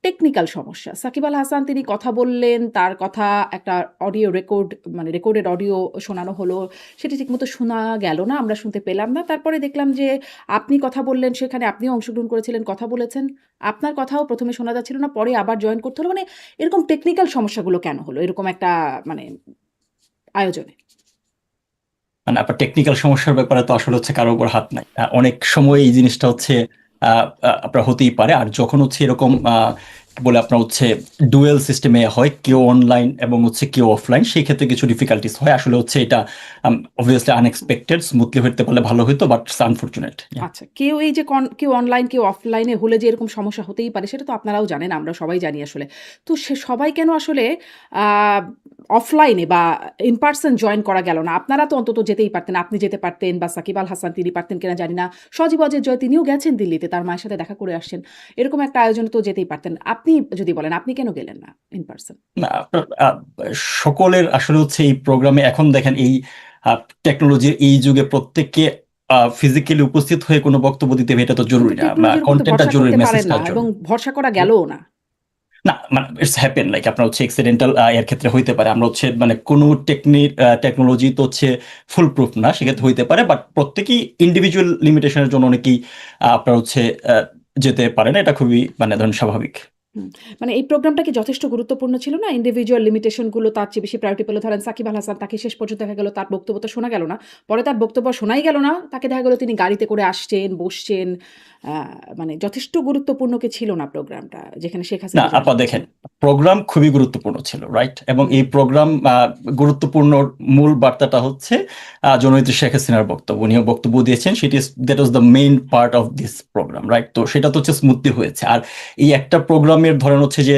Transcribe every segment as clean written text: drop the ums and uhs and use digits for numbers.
Technical সমস্যা। সাকিব আল হাসান তিনি কথা বললেন, তার কথা একটা অডিও রেকর্ড মানে রেকর্ডেড অডিও শোনানো হলো। সেটি ঠিকমতো শোনা গেল না, আমরা শুনতে পেলাম না। তারপরে দেখলাম যে আপনি কথা বললেন, সেখানে আপনিও অংশগ্রহণ করেছিলেন, কথা বলেছেন। আপনার কথাও ১ম এ শোনা যাচ্ছিল না, পরে আবার জয়েন করতে হলো। মানে এরকম টেকনিক্যাল সমস্যাগুলো কেন হলো? এরকম একটা মানে আয়োজনে? মানে আপনার টেকনিক্যাল সমস্যার ব্যাপারে তো আসলে হচ্ছে কারোর উপর হাত নাই। অনেক সময় এই জিনিসটা হচ্ছে আপনার হতেই পারে। আর যখন হচ্ছে এরকম কি বলে আপনার হচ্ছে ডুয়েল সিস্টেমে হয়, কেউ অনলাইন এবং হচ্ছে কেউ অফলাইন, সেই ক্ষেত্রে কিছু ডিফিকাল্টিস হয়। আসলে হচ্ছে এটা অবভিয়াসলি আনএক্সপেক্টেড, স্মুথলি হতে পারলে ভালো হতো, বাট আনফরচুনেট। আচ্ছা, কেউ এই যে কেউ অনলাইন, কেউ অফলাইনে হলে যে এরকম সমস্যা হতেই পারে, সেটা তো আপনারাও জানেন, আমরা সবাই জানি আসলে। তো সে সবাই কেন আসলে আ অফলাইনে বা ইন পারসন জয়েন করা গেল না? আপনারা তো অন্তত যেতেই পারতেন। আপনি যেতে পারতেন বা সাকিব আল হাসান তিনি পারতেন কিনা জানি না। সজীব অজয় জয় তিনিও গেছেন দিল্লিতে, তার মায়ের সাথে দেখা করে আসছেন। এরকম একটা আয়োজনে তো যেতেই পারতেন। আপনি যদি বলেন, আপনি কেন গেলেন না ইন পারসন? না, আপনার সকলের আসলে হচ্ছে এই প্রোগ্রামে এখন দেখেন এই টেকনোলজির এই যুগে প্রত্যেককে ফিজিক্যালি উপস্থিত হয়ে কোনো বক্তব্য দিতে হবে এটা তো কিন্তু জরুরি না, টেকনোলজির উপর তো কন্টেন্টটা ভরসা জরুরি, করতে পারেন মেসেজটা না এবং জরুরি। ভরসা করা গেলও না। না মানে ইটস হ্যাপেন, লাইক আপনার হচ্ছে এক্সিডেন্টাল এর ক্ষেত্রে হইতে পারে। আমরা হচ্ছে মানে কোনো টেকনোলজি তো হচ্ছে ফুল প্রুফ না, হুম। সেক্ষেত্রে হইতে পারে, বাট প্রত্যেকেই ইন্ডিভিজুয়াল লিমিটেশনের জন্য অনেকেই আপনার হচ্ছে যেতে পারে না, এটা খুবই মানে ধরেন স্বাভাবিক। হুম, মানে এই প্রোগ্রামটা কি যথেষ্ট গুরুত্বপূর্ণ ছিল না? ইন্ডিভিজুয়াল লিমিটেশন গুলো তার চেয়ে বেশি প্রায়োরিটি পেল। ধরেন সাকিব আল হাসান, তাকে শেষ পর্যন্ত দেখা গেল তার বক্তব্য তো শোনা গেল না। পরে তার বক্তব্য শোনাই গেল না। তাকে দেখা গেল তিনি গাড়িতে করে আসছেন, বসছেন। আ মানে যথেষ্ট গুরুত্বপূর্ণ কি ছিল না প্রোগ্রামটা? যেখানে শেখ না হাসিনা জয়েন আপা দেখেন, করেছেন? প্রোগ্রাম খুবই গুরুত্বপূর্ণ ছিল, রাইট? এবং হুম। এই প্রোগ্রাম গুরুত্বপূর্ণ মূল বার্তাটা হচ্ছে জননেত্রী শেখ হাসিনার বক্তব্য, উনিও বক্তব্য দিয়েছেন, সেটি that was the main part of this program, right? তো সেটা তো হচ্ছে স্মুথলি হয়েছে। আর এই একটা প্রোগ্রামের ধরেন হচ্ছে যে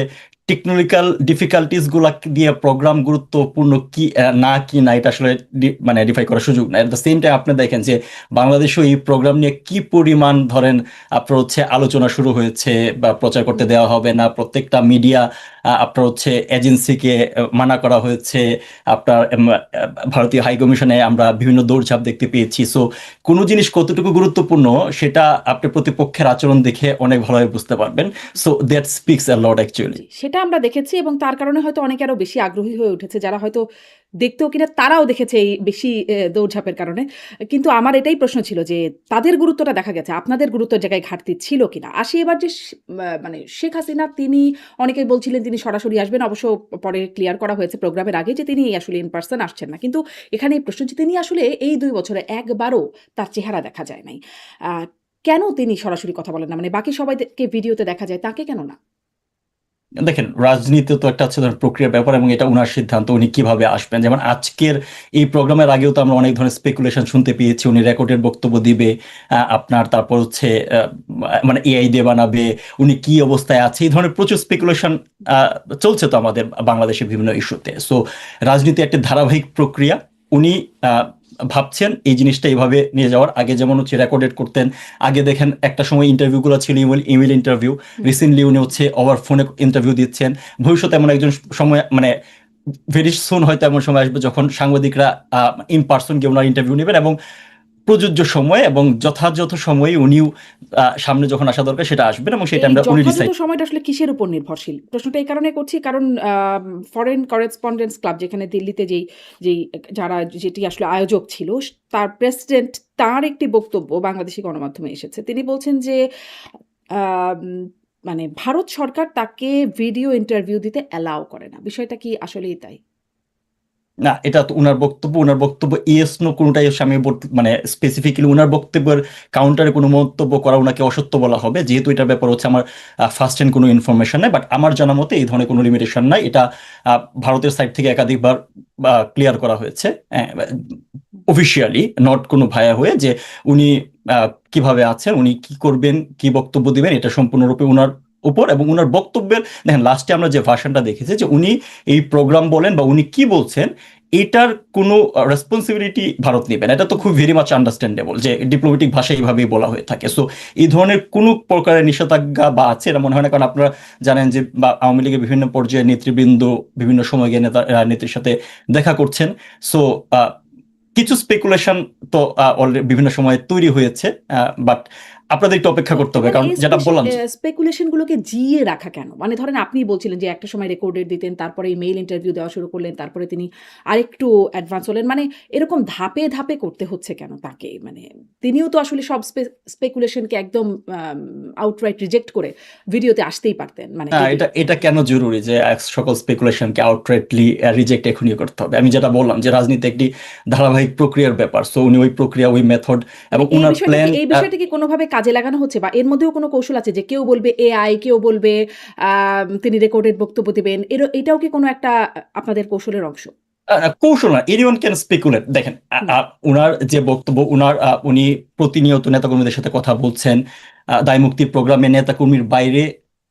টেকনিক্যাল ডিফিকাল্টিস গুলা দিয়ে প্রোগ্রাম গুরুত্বপূর্ণ কি না কি না, এটা আসলে মানে ডিফাই করার সুযোগ না। এট দ্য সেম টাইম আপনি দেখেন যে বাংলাদেশেও এই প্রোগ্রাম নিয়ে কি পরিমাণ ধরেন আপনার হচ্ছে আলোচনা শুরু হয়েছে, বা প্রচার করতে হুম। দেওয়া হবে না, প্রত্যেকটা মিডিয়া আপনার হচ্ছে এজেন্সিকে মানা করা হয়েছে। আপনার ভারতীয় হাই কমিশনে আমরা বিভিন্ন দৌড়ঝাঁপ দেখতে পেয়েছি। সো কোনো জিনিস কতটুকু গুরুত্বপূর্ণ সেটা আপনি প্রতিপক্ষের আচরণ দেখে অনেক ভালোভাবে বুঝতে পারবেন। So that speaks a lot actually. জি, সেটা আমরা দেখেছি এবং তার কারণে হয়তো অনেকে আরো বেশি আগ্রহী হয়ে উঠেছে। যারা হয়তো দেখতেও কিনা তারাও দেখেছে এই বেশি দৌড়ঝাঁপের কারণে। কিন্তু আমার এটাই প্রশ্ন ছিল যে তাদের গুরুত্বটা দেখা গেছে। আপনাদের গুরুত্বের জায়গায় ঘাটতি ছিল কিনা? আসি এবার যে মানে শেখ হাসিনা তিনি অনেকেই বলছিলেন তিনি সরাসরি আসবেন। অবশ্য পরে ক্লিয়ার করা হয়েছে প্রোগ্রামের আগে যে তিনি আসলে ইন পারসন আসছেন না। কিন্তু এখানে এই প্রশ্ন যে তিনি আসলে এই ২ বছরে একবারও তার চেহারা দেখা যায় নাই। আ কেন তিনি সরাসরি কথা বলেন না? মানে বাকি সবাইকে ভিডিওতে দেখা যায়, তাকে কেন না? দেখেন, রাজনীতি তো একটা হচ্ছে ধরেন প্রক্রিয়ার ব্যাপার, এবং এটা উনার সিদ্ধান্ত, উনি কিভাবে আসবেন। যেমন আজকের এই প্রোগ্রামের আগেও তো আমরা অনেক ধরনের স্পেকুলেশন শুনতে পেয়েছি, উনি রেকর্ডের বক্তব্য দিবে, আপনার তারপর হচ্ছে মানে এআই দিয়ে বানাবে, উনি কি অবস্থায় আছে, এই ধরনের প্রচুর স্পেকুলেশন চলছে তো আমাদের বাংলাদেশের বিভিন্ন ইস্যুতে। সো রাজনীতি একটা ধারাবাহিক প্রক্রিয়া। উনি ভাবছেন এই জিনিসটা এইভাবে নিয়ে যাওয়ার। আগে যেমন হচ্ছে রেকর্ডেড করতেন, আগে দেখেন একটা সময় ইন্টারভিউগুলো ছিল ইমেল ইন্টারভিউ, হুম। রিসেন্টলি উনি হচ্ছে ওভার ফোনে ইন্টারভিউ দিচ্ছেন। ভবিষ্যতে এমন একজন সময় মানে ভেরি সুন হয়তো এমন সময় আসবে যখন সাংবাদিকরা ইন পার্সন গিয়ে ওনার ইন্টারভিউ নেবেন, এবং প্রযোজ্য সময় এবং যথাযথ সময়ে উনিও সামনে যখন আসা দরকার সেটা আসবেন, এবং সেটা এই আমরা উনি যথাযথ ডিসাইড। সময়টা আসলে কিসের উপর নির্ভরশীল? প্রশ্নটা এই কারণে করছি কারণ ফরেন করেসপন্ডেন্টস ক্লাব যেখানে দিল্লিতে যেই যারা যেটি আসলে আয়োজক ছিল, তার প্রেসিডেন্ট তার একটি বক্তব্য বাংলাদেশী গণমাধ্যমে এসেছে। তিনি বলছেন যে আম মানে ভারত সরকার তাকে ভিডিও ইন্টারভিউ দিতে অ্যালাও করে না। বিষয়টা কি আসলেই তাই? না, এটা তো উনার বক্তব্য ইয়েস নো কোনোটাই হচ্ছে আমি মানে স্পেসিফিক্যালি উনার বক্তব্যের কাউন্টারে কোনো মন্তব্য করা ওনাকে অসত্য বলা হবে, যেহেতু এটার ব্যাপার হচ্ছে আমার ফার্স্ট হ্যান্ড কোনো ইনফরমেশন নাই। বাট আমার জানা মতে এই ধরনের কোনো লিমিটেশন নাই, এটা ভারতের সাইড থেকে একাধিকবার ক্লিয়ার করা হয়েছে অফিসিয়ালি, নট কোনো ভায়া হয়ে, যে উনি কিভাবে আছেন, উনি কি করবেন, কি বক্তব্য দিবেন, এটা সম্পূর্ণরূপে উনার উপর। এবং উনার বক্তব্যের দেখেন লাস্টে আমরা যে ভার্সনটা দেখেছি, যে উনি এই প্রোগ্রাম বলেন বা উনি কি বলছেন এটার কোনো রেসপন্সিবিলিটি ভারত নেবে না। এটা তো খুব ভেরি মাচ আন্ডারস্ট্যান্ডেবল, যে ডিপ্লোমেটিক ভাষায় এইভাবেই বলা হয়ে থাকে। সো এই ধরনের কোনো প্রকারের নিষেধাজ্ঞা বা আছে এটা মনে হয় না, কারণ আপনারা জানেন যে বা আওয়ামী লীগের বিভিন্ন পর্যায়ে নেতৃবৃন্দ বিভিন্ন সময় গিয়ে নেত্রীর সাথে দেখা করছেন। সো কিছু স্পেকুলেশন তো অলরেডি বিভিন্ন সময় তৈরি হয়েছে, বাট আপনাদের একটু অপেক্ষা করতে হবে, মানে কারণ এই যেটা বললাম যে স্পেকুলেশনগুলোকে জিইয়ে রাখা কেন? মানে ধরেন আপনি বলছিলেন যে একটা সময় রেকর্ডেড দিতেন, তারপরে মেইল ইন্টারভিউ দেওয়া শুরু করলেন, তারপরে তিনি আরেকটু অ্যাডভান্স হলেন। মানে এরকম ধাপে, ধাপে করতে হচ্ছে কেন তাকে? মানে তিনিও তো আসলে সব স্পেকুলেশনকে একদম আউটরাইট রিজেক্ট করে ভিডিওতে আসতেই পারতেন। মানে না, এটি এটা এটা কেন জরুরি যে সকল স্পেকুলেশনকে আউটরাইটলি রিজেক্ট এখনই করতে হবে? আমি যেটা বললাম যে রাজনীতি একটি ধারাবাহিক প্রক্রিয়ার ব্যাপার, সো উনি ওই প্রক্রিয়া, ওই মেথড মানে এবং উনার প্ল্যান। এই বিষয়টা কি কোনোভাবে কাজে লাগানো হচ্ছে? বা এর মধ্যেও কোনো কৌশল আছে যে কেউ বলবে এআই, কেউ বলবে তিনি রেকর্ডেড বক্তব্য দিবেন। এটাও কি কোনো একটা আপনাদের কৌশলের অংশ? কৌশল না, এনিওয়ান ক্যান স্পেকুলেট। দেখেন, হুম, উনার যে বক্তব্য, উনি প্রতিনিয়ত নেতাকর্মীদের সাথে কথা বলছেন, দায় মুক্তির প্রোগ্রামে নেতাকর্মীর বাইরে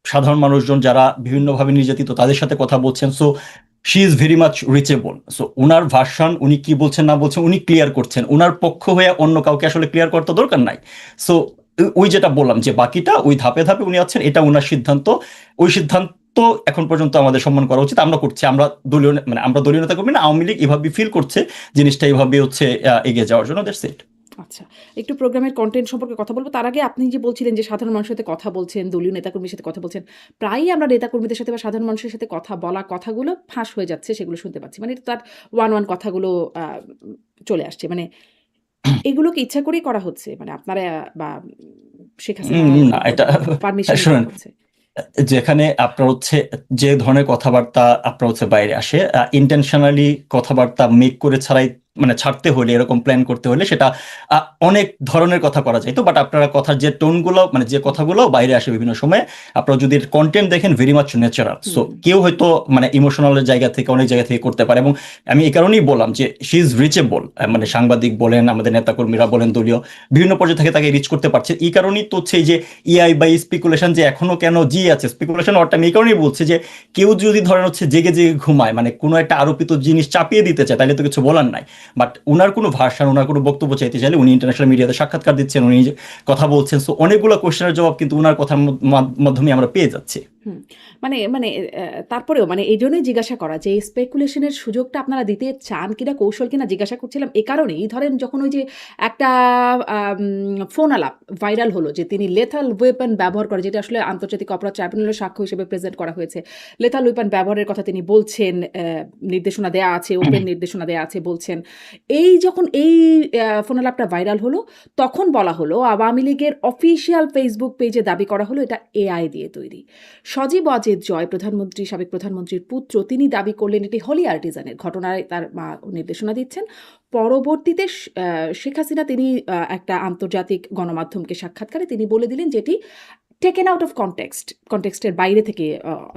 সাধারণ মানুষজন যারা বিভিন্নভাবে নির্যাতিত তাদের সাথে কথা বলছেন। So she is very much reachable. So উনার ভার্সন, উনি কি বলছেন না বলছেন উনি ক্লিয়ার করছেন, উনার পক্ষ হয়ে অন্য কাউকে আসলে ক্লিয়ার করতে দরকার নাই। সো ওই যেটা বললাম যে বাকিটা ওই ধাপে ধাপে উনি আছেন, এটা উনার সিদ্ধান্ত। ওই সিদ্ধান্ত এখন পর্যন্ত আমাদের সম্মান করা উচিত, আমরা করছি। আমরা দলীয় মানে আমরা দলীয় নেতা কর্মী না, আওয়ামী লীগ এভাবে ফিল করছে জিনিসটা এইভাবে হচ্ছে এগিয়ে যাওয়ার জন্য। That's it. আচ্ছা। একটু প্রোগ্রামের কনটেন্ট সম্পর্কে কথা বলব। তার আগে আপনি যে বলছিলেন যে সাধারণ মানুষের সাথে কথা বলছেন, দলীয় নেতাকর্মীর সাথে কথা বলছেন। প্রায়ই আমরা নেতাকর্মীদের সাথে বা সাধারণ মানুষের সাথে কথা বলা কথাগুলো ফাঁস হয়ে যাচ্ছে, সেগুলো শুনতে পাচ্ছি। মানে এটা তার ওয়ান কথাগুলো আ চলে আসছে। মানে এগুলো কি ইচ্ছা করেই করা হচ্ছে? মানে আপনারা বা শেখ হাসিনার না, এটা পারমিশনে করা শুনেন, হচ্ছে? যেখানে আপনার হচ্ছে যে ধরনের কথাবার্তা আপনার হচ্ছে বাইরে আসে, ইন্টেনশনালি কথাবার্তা মেক করে ছাড়াই, মানে ছাড়তে হলে, এরকম প্ল্যান করতে হলে সেটা অনেক ধরনের কথা করা যায়। তো বাট আপনারা কথার যে টোনগুলো, মানে যে কথাগুলো বাইরে আসে বিভিন্ন সময়, আপনারা যদি কন্টেন্ট দেখেন ভেরি মাচ ন্যাচারাল। সো হুম, কেউ হয়তো মানে ইমোশনালের জায়গা থেকে, অনেক জায়গা থেকে করতে পারে। এবং আমি এই কারণেই বললাম যে শি ইজ রিচেবল, মানে সাংবাদিক বলেন, আমাদের নেতাকর্মীরা বলেন, দলীয় বিভিন্ন পর্যায়ে থেকে তাকে রিচ করতে পারছে। এই কারণেই তো হচ্ছে এই যে ইআই বা স্পেকুলেশন যে এখনো কেন জি আছে, স্পেকুলেশন ওয়ার্ডটা আমি এই কারণেই বলছি যে কেউ যদি ধরেন হচ্ছে জেগে জেগে ঘুমায়, মানে কোনো একটা আরোপিত জিনিস চাপিয়ে দিতে চায়, তাহলে তো কিছু বলার নাই। বাট উনার কোনো ভার্সন, উনার কোনো বক্তব্য চাইতে চাইলে উনি ইন্টারন্যাশনাল মিডিয়াতে সাক্ষাৎকার দিচ্ছেন, উনি কথা বলছেন। সো অনেকগুলো কোশ্চেনের জবাব কিন্তু উনার কথার মাধ্যমে আমরা পেয়ে যাচ্ছি। হুম। মানে মানে তারপরেও মানে এইজন্যই জিজ্ঞাসা করা যে স্পেকুলেশন এর সুযোগটা আপনারা দিতে চান কিনা, কৌশল কিনা জিজ্ঞাসা করছিলাম এ কারণেই। ধরেন যখন ওই যে একটা আম ফোন আলাপ ভাইরাল হলো যে তিনি লেথাল ওয়েপন ব্যবহার করে, যেটা আসলে আন্তর্জাতিক অপরাধ ট্রাইব্যুনালের সাক্ষ্য হিসেবে প্রেজেন্ট করা হয়েছে। লেথাল ওয়েপন ব্যবহারের কথা তিনি বলছেন, নির্দেশনা দেয়া আছে, ওপেন নির্দেশনা দেয়া আছে বলছেন। যখন এই ফোন আলাপটা ভাইরাল হলো, তখন বলা হলো আওয়ামী লীগের অফিসিয়াল ফেসবুক পেজে দাবি করা হলো এটা এআই দিয়ে তৈরি। সজীব ওয়াজেদ জয়, সাবেক প্রধানমন্ত্রীর পুত্র, তিনি দাবি করলেন এটি হোলি আর্টিজানের। ঘটনায় তার মা নির্দেশনা দিচ্ছেন। পরবর্তীতে শেখ হাসিনা তিনি একটা আন্তর্জাতিক গণমাধ্যমকে সাক্ষাৎকারে তিনি বলে দিলেন যে এটি টেকেন আউট অফ কনটেক্সটের বাইরে থেকে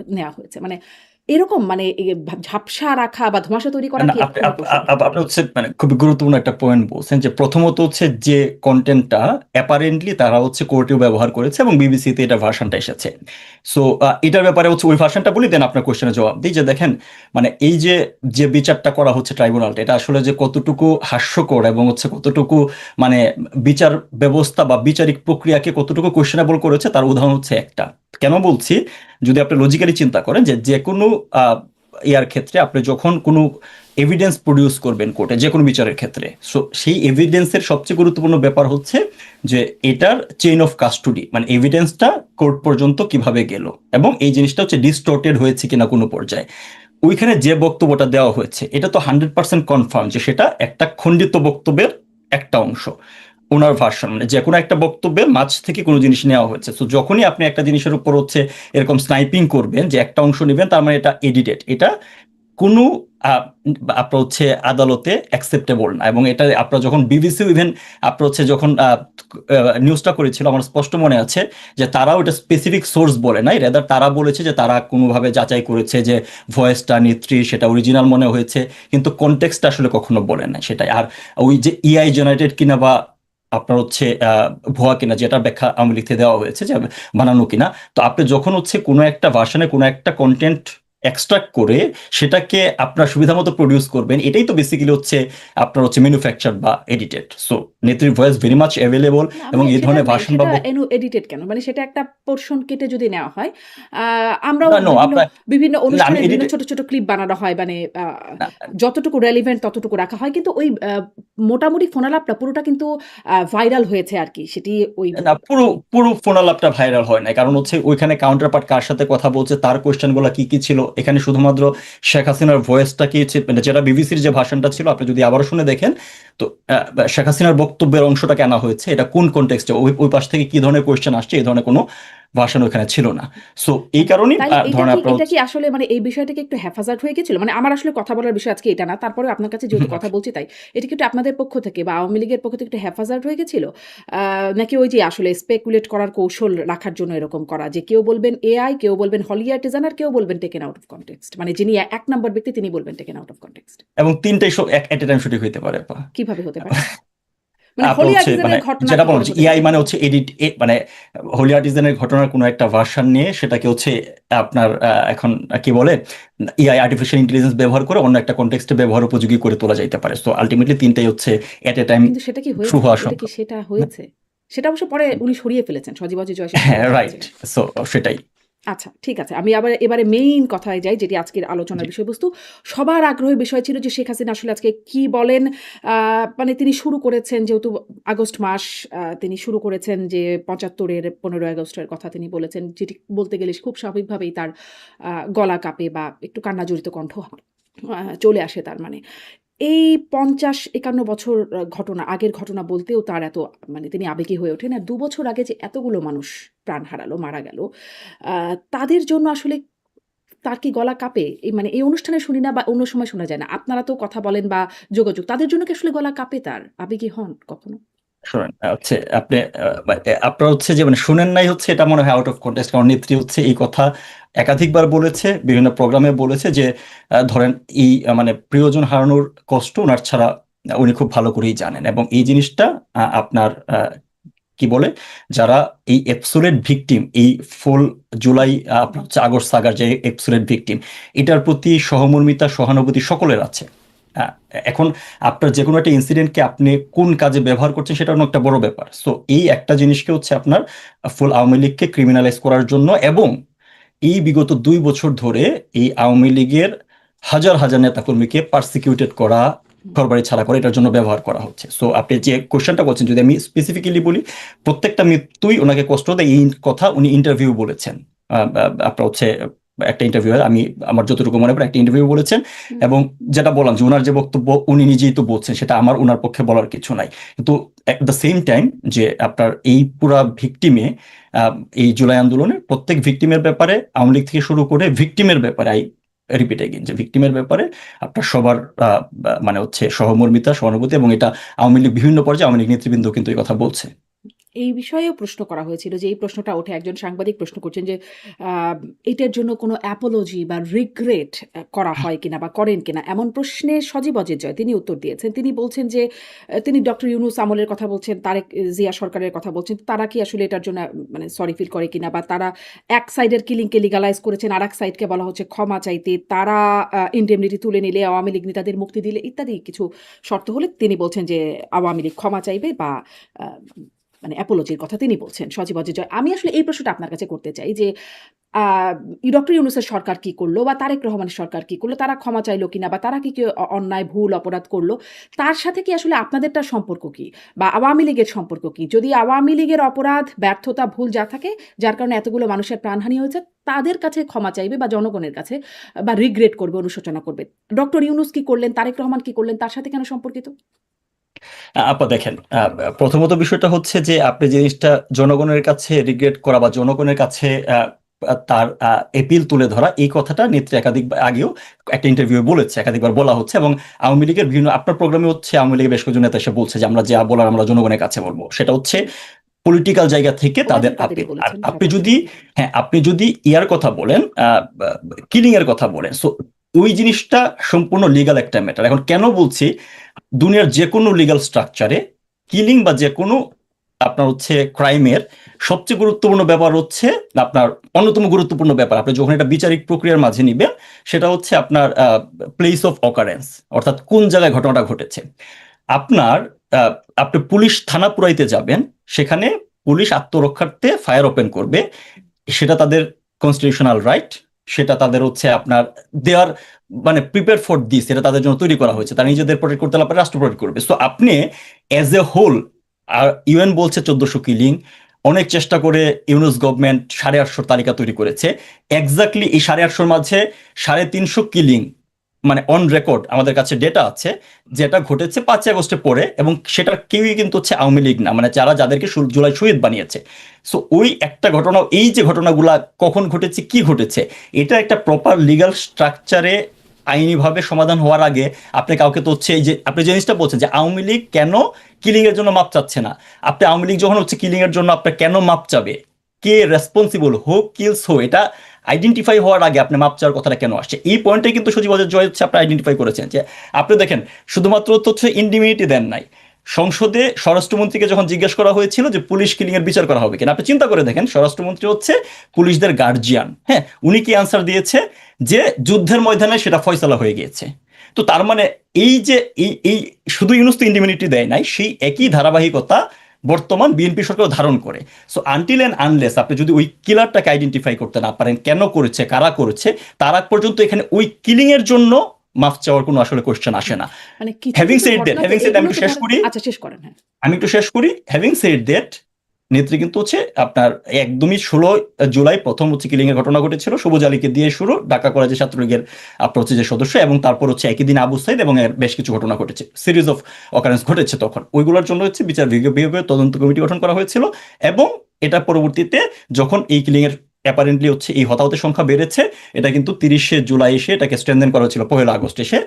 নেওয়া হয়েছে। মানে এরকম মানে ঝাপসা রাখা বা ধোঁয়াশা তৈরি করা না, কি আপনি কোনো আপ- কৌশল? আপ- আপনি হচ্ছে মানে খুবই গুরুত্বপূর্ণ একটা পয়েন্ট বলছেন যে প্রথমত হচ্ছে যে কন্টেন্টটা অ্যাপারেন্টলি তারা হচ্ছে কোর্টেও ব্যবহার করেছে এবং বিবিসিতে এটা ভার্সনটা এসেছে। সো এটার ব্যাপারে হচ্ছে ওই ভার্সনটা বলি, দেন আপনার কোশ্চেনের জবাব দিই। যে দেখেন, মানে এই যে যে বিচারটা করা হচ্ছে ট্রাইব্যুনালটা, এটা আসলে যে কতটুকু হাস্যকর এবং হচ্ছে কতটুকু মানে বিচার ব্যবস্থা বা বিচারিক প্রক্রিয়াকে কতটুকু কোয়েশ্চেনেবল করেছে তার উদাহরণ হচ্ছে একটা। কেন বলছি, যদি আপনি লজিক্যালি চিন্তা করেন যে যে কোনো ইয়ার ক্ষেত্রে আপনি যখন কোনো এভিডেন্স প্রডিউস করবেন কোর্টে, যে কোনো বিচারের ক্ষেত্রে, সো সেই এভিডেন্সের সবচেয়ে গুরুত্বপূর্ণ ব্যাপার হচ্ছে যে এটার চেইন অফ কাস্টডি, মানে এভিডেন্সটা কোর্ট পর্যন্ত কিভাবে গেল এবং এই জিনিসটা হচ্ছে ডিস্টর্টেড হয়েছে কিনা কোনো পর্যায়ে। ওইখানে যে বক্তব্যটা দেওয়া হয়েছে এটা তো 100% কনফার্ম যে সেটা একটা খণ্ডিত বক্তব্যের একটা অংশ, ওনার ভার্সন, মানে যে কোনো একটা বক্তব্যের মাঝ থেকে কোনো জিনিস নেওয়া হয়েছে। তো যখনই আপনি একটা জিনিসের উপর হচ্ছে এরকম স্নাইপিং করবেন যে একটা অংশ নেবেন, তার মানে এটা এডিটেড, এটা কোনো আপনার হচ্ছে আদালতে অ্যাকসেপ্টেবল না। এবং এটা আপনার যখন বিবিসি ইভেন আপনার হচ্ছে যখন নিউজটা করেছিল, আমার স্পষ্ট মনে আছে যে তারাও এটা স্পেসিফিক সোর্স বলে নাই, রেদার তারা বলেছে যে তারা কোনোভাবে যাচাই করেছে যে ভয়েসটা নেত্রী, সেটা অরিজিনাল মনে হয়েছে, কিন্তু কনটেক্সট আসলে কখনো বলে নাই সেটাই। আর ওই যে ইআই জেনারেটেড কিনা বা আপনার হচ্ছে ভুয়া কিনা, যেটা ব্যাখ্যা আওয়ামী লীগ থেকে দেওয়া হয়েছে যে বানানো কিনা, তো আপনি যখন হচ্ছে কোনো একটা ভার্সনে কোনো একটা কন্টেন্ট এক্সট্রাক্ট করে সেটাকে আপনার সুবিধা মতো প্রডিউস করবেন, এটাই তো বেসিক্যালি হচ্ছে আপনার হচ্ছে ম্যানুফ্যাকচার বা এডিটেড। সো নেত্রীর ভয়েস ভেরি মাচ অ্যাভেলেবল, না এবং মানে এই সেটা ধরনের ভাষণ বা সেটা এডিটেড কেন? মানে সেটা একটা পোরশন কেটে যদি নেওয়া হয়, আমরাও না, নো বিভিন্ন আপনার, বিভিন্ন না আমি অনুষ্ঠানে বিভিন্ন এডিটেড, ছোট, ছোট ক্লিপ বানানো হয়। মানে যতটুকু রেলেভেন্ট ততটুকু রাখা হয়। কিন্তু ওই মোটামুটি ফোনালাপটা পুরোটা কিন্তু ভাইরাল হয়েছে আরকি। সেটি ওই না পুরো পুরো ফোন আলাপটা ভাইরাল হয় না, কারণ হচ্ছে ওইখানে কাউন্টার পার্ট কার সাথে কথা বলছে, তার কোয়েশ্চেন গুলো কি কি ছিল, এখানে শুধুমাত্র শেখ হাসিনার ভয়েসটা কি মানে যেটা বিবিসির যে ভাষণটা ছিল, আপনি যদি আবারও শুনে দেখেন তো শেখ হাসিনার বক্তব্যের অংশটাকে আনা হয়েছে, এটা কোন কনটেক্সটে, ওই ওই পাশ থেকে কি ধরনের কোয়েশ্চেন আসছে, এই ধরনের কোনো ভাষণ ওখানে ছিল না। সো এই কারণেই তাইলে ধরেন আপনার এটা কি আসলে মানে এই বিষয়টা কি একটু হেফাজত হয়ে গেছিল? মানে আমার আসলে কথা বলার বিষয় আজকে এটা না। তারপরেও আপনার কাছে যেহেতু কথা বলছি তাই। এটা কি একটু আপনাদের পক্ষ থেকে বা আওয়ামী লীগের পক্ষ থেকে একটু হেফাজত হয়ে গেছিল? নাকি ওই যে আসলে স্পেকুলেট করার কৌশল রাখার জন্য এরকম করা? যে কেউ বলবেন এআই, কেউ বলবেন হলি আর্টিজান, আর কেউ বলবেন টেকেন আউট অফ কনটেক্সট। মানে যিনি ১ নাম্বার ব্যক্তি তিনি বলবেন টেকেন আউট অফ কনটেক্সট। এবং তিনটাই এট এ টাইম শুটিং হইতে পারে। কিভাবে হতে পারে? মানে আপনার হলি হচ্ছে মানে আর্টিজানের ঘটনা যেটা কি বললাম করে যে হতে এআই পারে? মানে হচ্ছে এডিট, মানে হোলি আর্টিজানের ঘটনার কোনো একটা ভার্সন নিয়ে সেটাকে হচ্ছে আপনার এখন কি বলে এআই আর্টিফিশিয়াল ইন্টেলিজেন্স ব্যবহার করে অন্য একটা কনটেক্সটে ব্যবহার উপযোগী করে তোলা যাইতে পারে। সো আলটিমেটলি তিনটাই হচ্ছে এট এ টাইম কিন্তু সেটা কি ট্রু হয়েছে? হওয়া এটা কি সম্ভব। সেটা হয়েছে? সেটা অবশ্য পরে উনি সরিয়ে ফেলেছেন। সজীব ওয়াজেদ জয় সেটা হ্যাঁ সরিয়ে রাইট। ফেলেছিলেন। সো সেটাই। আচ্ছা, ঠিক আছে। আমি আবার এবারে মেইন কথায় যাই, যেটি আজকের জি। আলোচনার বিষয়বস্তু। সবার আগ্রহের বিষয় ছিল যে শেখ হাসিনা আসলে আজকে কি বলেন? আ মানে তিনি শুরু করেছেন যেহেতু আগস্ট মাস, তিনি শুরু করেছেন যে ৭৫ এর ১৫ আগস্টের কথা তিনি বলেছেন। যেটি বলতে গেলে খুব স্বাভাবিকভাবেই তার গলা কাঁপে বা একটু কান্নাজড়িত কণ্ঠ চলে আসে তার মানে। এই ৫০-৫১ বছর ঘটনা, আগের ঘটনা বলতেও তার এত মানে তিনি আবেগী হয়ে ওঠেন। আর ২ বছর আগে যে এতগুলো মানুষ প্রাণ হারালো, মারা গেল, আ তাদের জন্য আসলে তার কি গলা কাঁপে? এই মানে এই অনুষ্ঠানে শুনি না বা অন্য সময় শোনা যায় না। আপনারা তো কথা বলেন বা যোগাযোগ। তাদের জন্য কি আসলে গলা কাঁপে তার? আবেগী হন কখনো? শোনেন হচ্ছে আপনি আপনার হচ্ছে যে মানে শুনেন নাই হচ্ছে এটা মনে হয় আউট অফ কন্টেক্সট, কারণ নেত্রী হচ্ছে এই কথা একাধিকবার বলেছে, বিভিন্ন প্রোগ্রামে বলেছে যে ধরেন এই মানে প্রিয়জন হারানোর কষ্ট ওনার ছাড়া উনি খুব ভালো করেই জানেন, এবং এই জিনিসটা আপনার কি বলে যারা এই এপসোলেট ভিকটিম, এই ফুল জুলাই আপনার হচ্ছে আগস্ট সাগার যে এপসোলেট ভিকটিম, এটার প্রতি সহমর্মিতা সহানুভূতি সকলের আছে। আহ, এখন আপনার যে কোনো একটা ইনসিডেন্টকে আপনি কোন কাজে ব্যবহার করছেন সেটা অন্য একটা বড় ব্যাপার। সো এই একটা জিনিসকে হচ্ছে আপনার ফুল আওয়ামী লীগকে ক্রিমিনালাইজ করার জন্য, এবং এই বিগত ২ বছর ধরে এই আওয়ামী লীগের হাজার হাজার নেতাকর্মীকে পার্সিকিউটেড করা, হুম, ঘরবাড়ি ছাড়া করা, এটার জন্য ব্যবহার করা হচ্ছে। সো আপনি যে কোশ্চেনটা করছেন, যদি আমি স্পেসিফিক্যালি বলি, প্রত্যেকটা মৃত্যুই ওনাকে কষ্ট দেয়, এই কথা উনি ইন্টারভিউ বলেছেন। আপনার হচ্ছে একটা ইন্টারভিউ, আমি আমার যতটুকু মনে পড়ে একটা ইন্টারভিউ বলেছেন। হুম। এবং যেটা বললাম যে ওনার যে বক্তব্য উনি নিজেই তো বলছেন, সেটা আমার ওনার পক্ষে বলার কিছু নাই। কিন্তু এট দ্য সেম টাইম যে আপনার এই পুরা ভিকটিমে, এই জুলাই আন্দোলনের প্রত্যেক ভিকটিমের ব্যাপারে আওয়ামী লীগ থেকে শুরু করে ভিকটিমের ব্যাপারে, আই রিপিট এগেইন, যে ভিকটিমের ব্যাপারে আপনার সবার মানে হচ্ছে সহমর্মিতা সহানুভূতি, এবং এটা আওয়ামী লীগ বিভিন্ন পর্যায়ে আওয়ামী লীগ নেতৃবৃন্দ কিন্তু এই কথা বলছে। এই বিষয়েও প্রশ্ন করা হয়েছিল যে এই প্রশ্নটা ওঠে, একজন সাংবাদিক প্রশ্ন করছেন যে আ এটার জন্য কোনো অ্যাপোলজি বা রিগ্রেট করা হয় কিনা বা করেন কিনা? এমন প্রশ্নে সজীব অজয় জয় তিনি উত্তর দিয়েছেন। তিনি বলছেন যে তিনি ডক্টর ইউনূস আমলের কথা বলছেন, তারেক জিয়া সরকারের কথা বলছেন। তারা কি আসলে এটার জন্য মানে সরি ফিল করে কিনা, বা তারা এক সাইডের কিলিংকে লিগালাইজ করেছেন, আরেক সাইডকে বলা হচ্ছে ক্ষমা চাইতে। তারা ইন্ডেমনিটি তুলে নিলে, আওয়ামী লীগ নেতাদের মুক্তি দিলে ইত্যাদি কিছু শর্ত হলে তিনি বলছেন যে আওয়ামী লীগ ক্ষমা চাইবে বা আ মানে অ্যাপোলজির কথা তিনি বলছেন, সজীব অজয় জয়। আমি আসলে এই প্রশ্নটা আপনার কাছে করতে চাই যে আ ডক্টর ইউনূসের সরকার কি করল বা তারেক রহমানের সরকার কি করল? তারা ক্ষমা চাইল কিনা বা তারা কি অন্যায়, ভুল, অপরাধ করল? তার সাথে কি আসলে আপনাদেরটার সম্পর্ক কি? বা আওয়ামী লীগের সম্পর্ক কি? যদি আওয়ামী লীগের অপরাধ, ব্যর্থতা, ভুল যা থাকে, যার কারণে এতগুলো মানুষের প্রাণহানি হয়েছে, তাদের কাছে ক্ষমা চাইবে বা জনগণের কাছে বা রিগ্রেট করবে, অনুশোচনা করবে। ডক্টর ইউনূস কি করলেন, তারেক রহমান কি করলেন, তার সাথে কেন সম্পর্কিত? আপা দেখেন, প্রথমত বিষয়টা হচ্ছে যে আপনি জিনিসটা জনগণের কাছে রিগ্রেট করা বা জনগণের কাছে তার এপিল তুলে ধরা, এই কথাটা নেত্রী একাধিক আগেও একটা ইন্টারভিউ বলেছে, একাধিকবার বলা হচ্ছে, এবং আওয়ামী লীগের বিভিন্ন আপনার প্রোগ্রামে হচ্ছে আওয়ামী লীগের বেশ কয়েকজন নেতা এসে বলছে যে আমরা যা বলার আমরা জনগণের কাছে বলবো, সেটা হচ্ছে পলিটিক্যাল জায়গা থেকে তাদের ওনাদের তাদেরই আপিল। আর বলেছেন আপনি স্বাভাবিক। যদি, হ্যাঁ আপনি যদি ইয়ার কথা বলেন, কিলিং এর কথা বলেন, সো ওই জিনিসটা সম্পূর্ণ লিগাল একটা ম্যাটার। এখন কেন বলছি, দুনিয়ার যে কোনো লিগাল স্ট্রাকচারে কিলিং বা যে কোনো আপনার হচ্ছে ক্রাইমের সবচেয়ে গুরুত্বপূর্ণ ব্যাপার হচ্ছে আপনার অন্যতম গুরুত্বপূর্ণ ব্যাপার আপনি যখন এটা বিচারিক প্রক্রিয়ার মাঝে নিবেন সেটা হচ্ছে আপনার প্লেস অফ অকারেন্স, অর্থাৎ কোন জায়গায় ঘটনাটা ঘটেছে। আপনার আহ, আপনি পুলিশ থানা পুরাইতে যাবেন, সেখানে পুলিশ আত্মরক্ষার্থে ফায়ার ওপেন করবে, সেটা তাদের কনস্টিটিউশনাল রাইট, সেটা তাদের হচ্ছে আপনার দেয়ার মানে প্রিপেয়ার ফর দিস, এটা তাদের জন্য তৈরি করা হয়েছে, তারা নিজেদের প্রোটেক্ট করতে হলে রাষ্ট্র প্রোটেক্ট করবে। সো আপনি অ্যাজ এ হোল, আর ইউএন বলছে 1400 কিলিং, অনেক চেষ্টা করে ইউনুস গভর্নমেন্ট 850 তালিকা তৈরি করেছে, এক্স্যাক্টলি এই 850 মাঝে 350 কিলিং মানে অন রেকর্ড আমাদের কাছে ডেটা আছে যেটা ঘটেছে 5 আগস্টে পরে, এবং সেটা কেউই কিন্তু হচ্ছে আওয়ামী লীগ না, মানে যাদেরকে জুলাই শহীদ বানিয়েছে। সো ওই একটা ঘটনা, এই যে ঘটনাগুলা কখন ঘটেছে কি ঘটেছে, এটা একটা প্রপার লিগ্যাল স্ট্রাকচারে আইনিভাবে সমাধান হওয়ার আগে আপনি কাউকে তো হচ্ছে এই যে আপনি যে জিনিসটা বলছেন যে আওয়ামী লীগ কেন কিলিং এর জন্য মাপ চাচ্ছে না, আপনি আওয়ামী লীগ যখন হচ্ছে কিলিং এর জন্য আপনার কেন মাপ চাবে, কে রেসপন্সিবল, হো কিলস হো, এটা আইডেন্টিফাই হওয়ার আগে আপনি মাপ চাওয়ার কথাটা কেন আসছে? এই পয়েন্টটাই কিন্তু সজীব জয় হচ্ছে আপনি আইডেন্টিফাই করেছেন যে আপনি দেখেন শুধুমাত্র তো হচ্ছে ইন্ডিমিনিটি দেন নাই, সংসদে স্বরাষ্ট্রমন্ত্রীকে যখন জিজ্ঞেস করা হয়েছিল যে পুলিশ কিলিং এর বিচার করা হবে কিনা, আপনি চিন্তা করে দেখেন স্বরাষ্ট্রমন্ত্রী হচ্ছে পুলিশদের গার্জিয়ান, হ্যাঁ, উনি কি আনসার দিয়েছে যে যুদ্ধের ময়দানে সেটা ফয়সালা হয়ে গিয়েছে। তো তার মানে এই যে এই শুধু ইউনুস তো ইন্ডিমিনিটি দেয় নাই, সেই একই ধারাবাহিকতা বর্তমান বিএনপি সরকার ধারণ করে। সো আনটিল এন্ড আনলেস আপনি যদি ওই কিলারটাকে আইডেন্টিফাই করতে না পারেন, কেন করেছে, কারা করেছে, তার আগ পর্যন্ত এখানে ওই কিলিং এর জন্য মাফ চাওয়ার কোনো আসলে কোশ্চেন আসে না। মানে কিছু হ্যাভিং কিছু সেড দ্যাট, ঘটনা তো হ্যাভিং সেড আমি এগুলো একটু তো শেষ করি, আচ্ছা শেষ করেন, হ্যাঁ। আমি একটু শেষ করি। হ্যাভিং সেড দ্যাট, নেত্রী কিন্তু হচ্ছে আপনার একদমই 16 জুলাই প্রথম হচ্ছে কিলিং এর ঘটনা ঘটেছিল, সবুজ আলীকে দিয়ে শুরু, ঢাকা কলেজের ছাত্রলীগের আপনার হচ্ছে যে সদস্য, এবং তারপর হচ্ছে একই দিন আবু সাইদ, এবং এর বেশ কিছু ঘটনা ঘটেছে, সিরিজ অফ অকারেন্স ঘটেছে তখন, ওইগুলোর জন্য হচ্ছে বিচার বিভাগীয় তদন্ত কমিটি গঠন করা হয়েছিল। এবং এটা পরবর্তীতে যখন এই কিলিং এর অ্যাপারেন্টলি হচ্ছে এই হতাহতের সংখ্যা বেড়েছে, এটা কিন্তু 30শে জুলাই এসে এটাকে স্ট্রেনদেন করা হয়েছিল, 1 আগস্ট এসে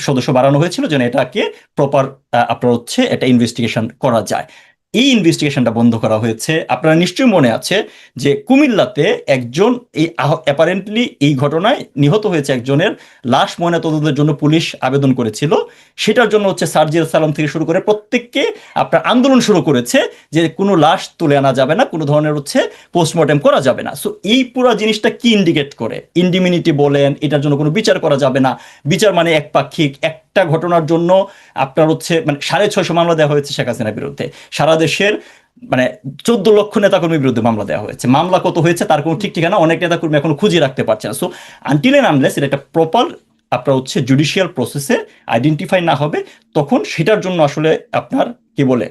সদস্য বাড়ানো হয়েছিল যেন এটাকে প্রপার আপনার হচ্ছে এটা ইনভেস্টিগেশন করা যায়। এই ইনভেস্টিগেশনটা বন্ধ করা হয়েছে। আপনারা নিশ্চয়ই মনে আছে যে কুমিল্লাতে একজন এই অ্যাপারেন্টলি এই ঘটনায় নিহত হয়েছে একজনের লাশ ময়নাতদন্তের জন্য পুলিশ আবেদন করেছিল, সেটার জন্য হচ্ছে সার্জিয়াল সালাম থেকে শুরু করে প্রত্যেককে আপনার আন্দোলন শুরু করেছে যে কোনো লাশ তুলে আনা যাবে না, কোনো ধরনের হচ্ছে পোস্টমর্টেম করা যাবে না। সো এই পুরো জিনিসটা কি ইন্ডিকেট করে? ইন্ডিমিনিটি বলেন, এটার জন্য কোনো বিচার করা যাবে না, বিচার মানে একপাক্ষিক, একটা ঘটনার জন্য আপনার হচ্ছে মানে 650 মামলা দেওয়া হয়েছে শেখ হাসিনার বিরুদ্ধে, সারা দেশের মানে 14 লক্ষ নেতাকর্মীর বিরুদ্ধে মামলা দেওয়া হয়েছে, মামলা কত হয়েছে তার কোনো ঠিক ঠিকানা অনেক নেতাকর্মী এখন খুঁজে রাখতে পারছে না। সো আনটিল এন্ড আনলেস এটা একটা প্রপার আপনার হচ্ছে জুডিশিয়াল প্রসেসে আইডেন্টিফাই না হবে, তখন সেটার জন্য আসলে আপনার কি বলে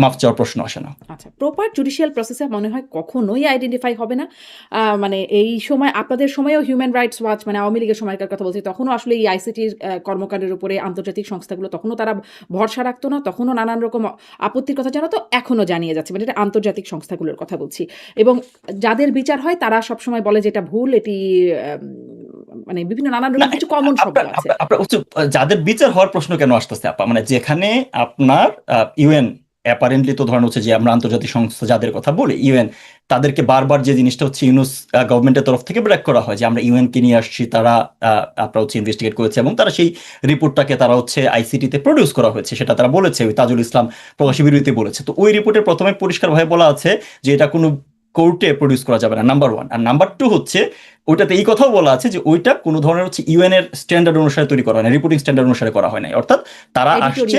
মাফ চাওয়ার প্রশ্ন আসে না। আচ্ছা, প্রপার জুডিশিয়াল প্রসেসে মনে হয় কখনোই আইডেন্টিফাই হবে না। মানে এই সময় আপনাদের সময়েও হিউম্যান রাইটস ওয়াচ, মানে আওয়ামী লীগের সময়কার কথা বলছি, তখনও আসলে এই আইসিটির কর্মকাণ্ডের উপরে আন্তর্জাতিক সংস্থাগুলো তখনও তারা ভরসা রাখতো না, তখনও নানান রকম আপত্তির কথা জানাতো, এখনও জানিয়ে যাচ্ছে, মানে এটা আন্তর্জাতিক সংস্থাগুলোর কথা বলছি। এবং যাদের বিচার হয় তারা সবসময় বলে যে এটা ভুল, এটি মানে বিভিন্ন নানান রকম কিছু কমন শব্দ আছে। যাদের বিচার হওয়ার প্রশ্ন কেন আসতেছে আপা, মানে যেখানে আপনার ইউএন অ্যাপারেন্টলি তো ধরেন হচ্ছে যে আমরা আন্তর্জাতিক সংস্থা যাদের কথা বলি ইউএন, তাদেরকে বারবার যে জিনিসটা হচ্ছে ইউনুস গভর্নমেন্টের তরফ থেকে ব্রেক করা হয় যে আমরা ইউএন কে নিয়ে আসছি, তারা আপনারা হচ্ছে ইনভেস্টিগেট করেছে, এবং তারা সেই রিপোর্টটাকে তারা হচ্ছে আইসিটিতে প্রডিউস করা হয়েছে, সেটা তারা বলেছে, ওই তাজুল ইসলাম প্রকাশী বিরতিতে বলেছে। তো ওই রিপোর্টের প্রথমে পরিষ্কারভাবে বলা আছে যে এটা কোনো কোর্টে প্রডিউস করা যাবে না, নাম্বার 1। আর নাম্বার 2 হচ্ছে ওইটাতে এই কথাও বলা আছে যে ওইটা কোনো ধরনের হচ্ছে ইউএন এর স্ট্যান্ডার্ড অনুসারে তৈরি করা হয় না, রিপোর্টিং স্ট্যান্ডার্ড অনুসারে করা হয় না, অর্থাৎ তারা আসছে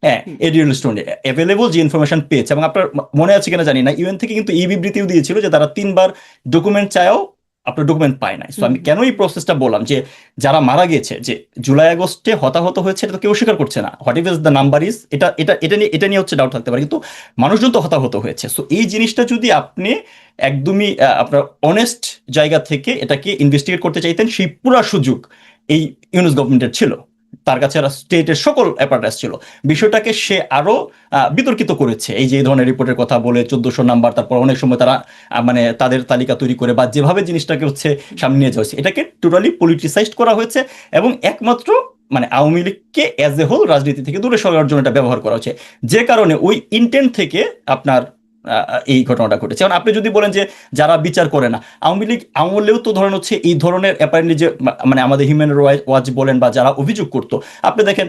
হ্যাঁ এডিটোরিয়াল স্ট্যান্ডার্ড অ্যাভেলেবল যে ইনফরমেশন পেয়েছে। এবং আপনার মনে আছে কিনা জানি না, ইউএন থেকে কিন্তু এই বিবৃতিও দিয়েছিল যে তারা 3বার ডকুমেন্ট চায়ও আপনার ডকুমেন্ট পায় নাই। সো আমি কেন এই প্রসেসটা বললাম যে যারা মারা গেছে, যে জুলাই আগস্টে হতাহত হয়েছে, এটা তো কেউ স্বীকার করছে না, what is the number is, এটা নিয়ে হচ্ছে ডাউট থাকতে পারে, কিন্তু মানুষজন তো হতাহত হয়েছে। সো এই জিনিসটা যদি আপনি একদমই আপনার অনেস্ট জায়গা থেকে এটাকে ইনভেস্টিগেট করতে চাইতেন, সেই পুরো সুযোগ এই ইউনুস গভর্নমেন্টের ছিল, তার কাছে স্টেটের সকল অ্যাপারেটাস ছিল। বিষয়টাকে সে আরো বিতর্কিত করেছে, এই যে এই ধরনের রিপোর্টের কথা বলে 1400 নাম্বার, তারপর অনেক সময় তারা মানে তাদের তালিকা তৈরি করে বা যেভাবে জিনিসটাকে হচ্ছে সামনে নিয়ে যাওয়া হয়েছে, এটাকে টোটালি পলিটিসাইজড করা হয়েছে, এবং একমাত্র মানে আওয়ামী লীগকে অ্যাজ এ হোল রাজনীতি থেকে দূরে সরানোর জন্য এটা ব্যবহার করা হচ্ছে, যে কারণে ওই ইন্টেন্ট থেকে আপনার এই ঘটনাটা ঘটেছে। এখন আপনি যদি বলেন যে যারা বিচার করে না, আওয়ামী লীগ আমলেও তো ধরেন হচ্ছে এই ধরনের অ্যাপারেন্টলি যে মানে আমাদের হিউম্যান ওয়াচ বলেন বা যারা অভিযোগ করতো, আপনি দেখেন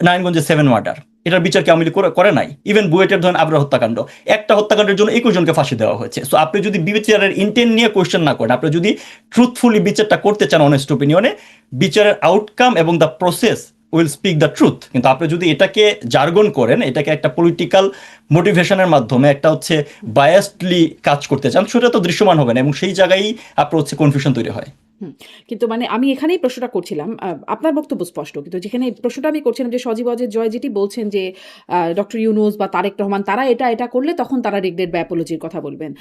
নারায়ণগঞ্জে 7 মার্ডার, এটার বিচার কি আওয়ামী লীগ করে নাই? ইভেন বুয়েটের ধরেন আবরার হত্যাকাণ্ড, একটা হত্যাকাণ্ডের জন্য 21 জনকে ফাঁসি দেওয়া হয়েছে। সো আপনি যদি বিচারের ইন্টেন্ট নিয়ে কোয়েশ্চেন না করেন, আপনি যদি ট্রুথফুলি বিচারটা করতে চান অনেস্ট ওপিনিয়নে, বিচারের আউটকাম এবং the process will speak the truth. কিন্তু আপনি যদি এটাকে জার্গন করেন, এটাকে একটা পলিটিক্যাল মোটিভেশনের মাধ্যমে একটা হচ্ছে বায়াসডলি কাজ করতে চান, সেটা তো দৃশ্যমান হবে না, এবং সেই জায়গায় আপনার হচ্ছে কনফিউশন তৈরি হয়। কিন্তু মানে আমি এখানেই প্রশ্নটা করছিলাম, আপনার বক্তব্য স্পষ্ট, কিন্তু যেখানে প্রশ্নটা আমি করছিলাম যে সজীব অজয় জয় যেটি বলছেন যে ডক্টর ইউনূস বা তারেক রহমান তারা এটা করলে তখন তারা রিগ্রেট বা অ্যাপোলজির কথা বলবেন।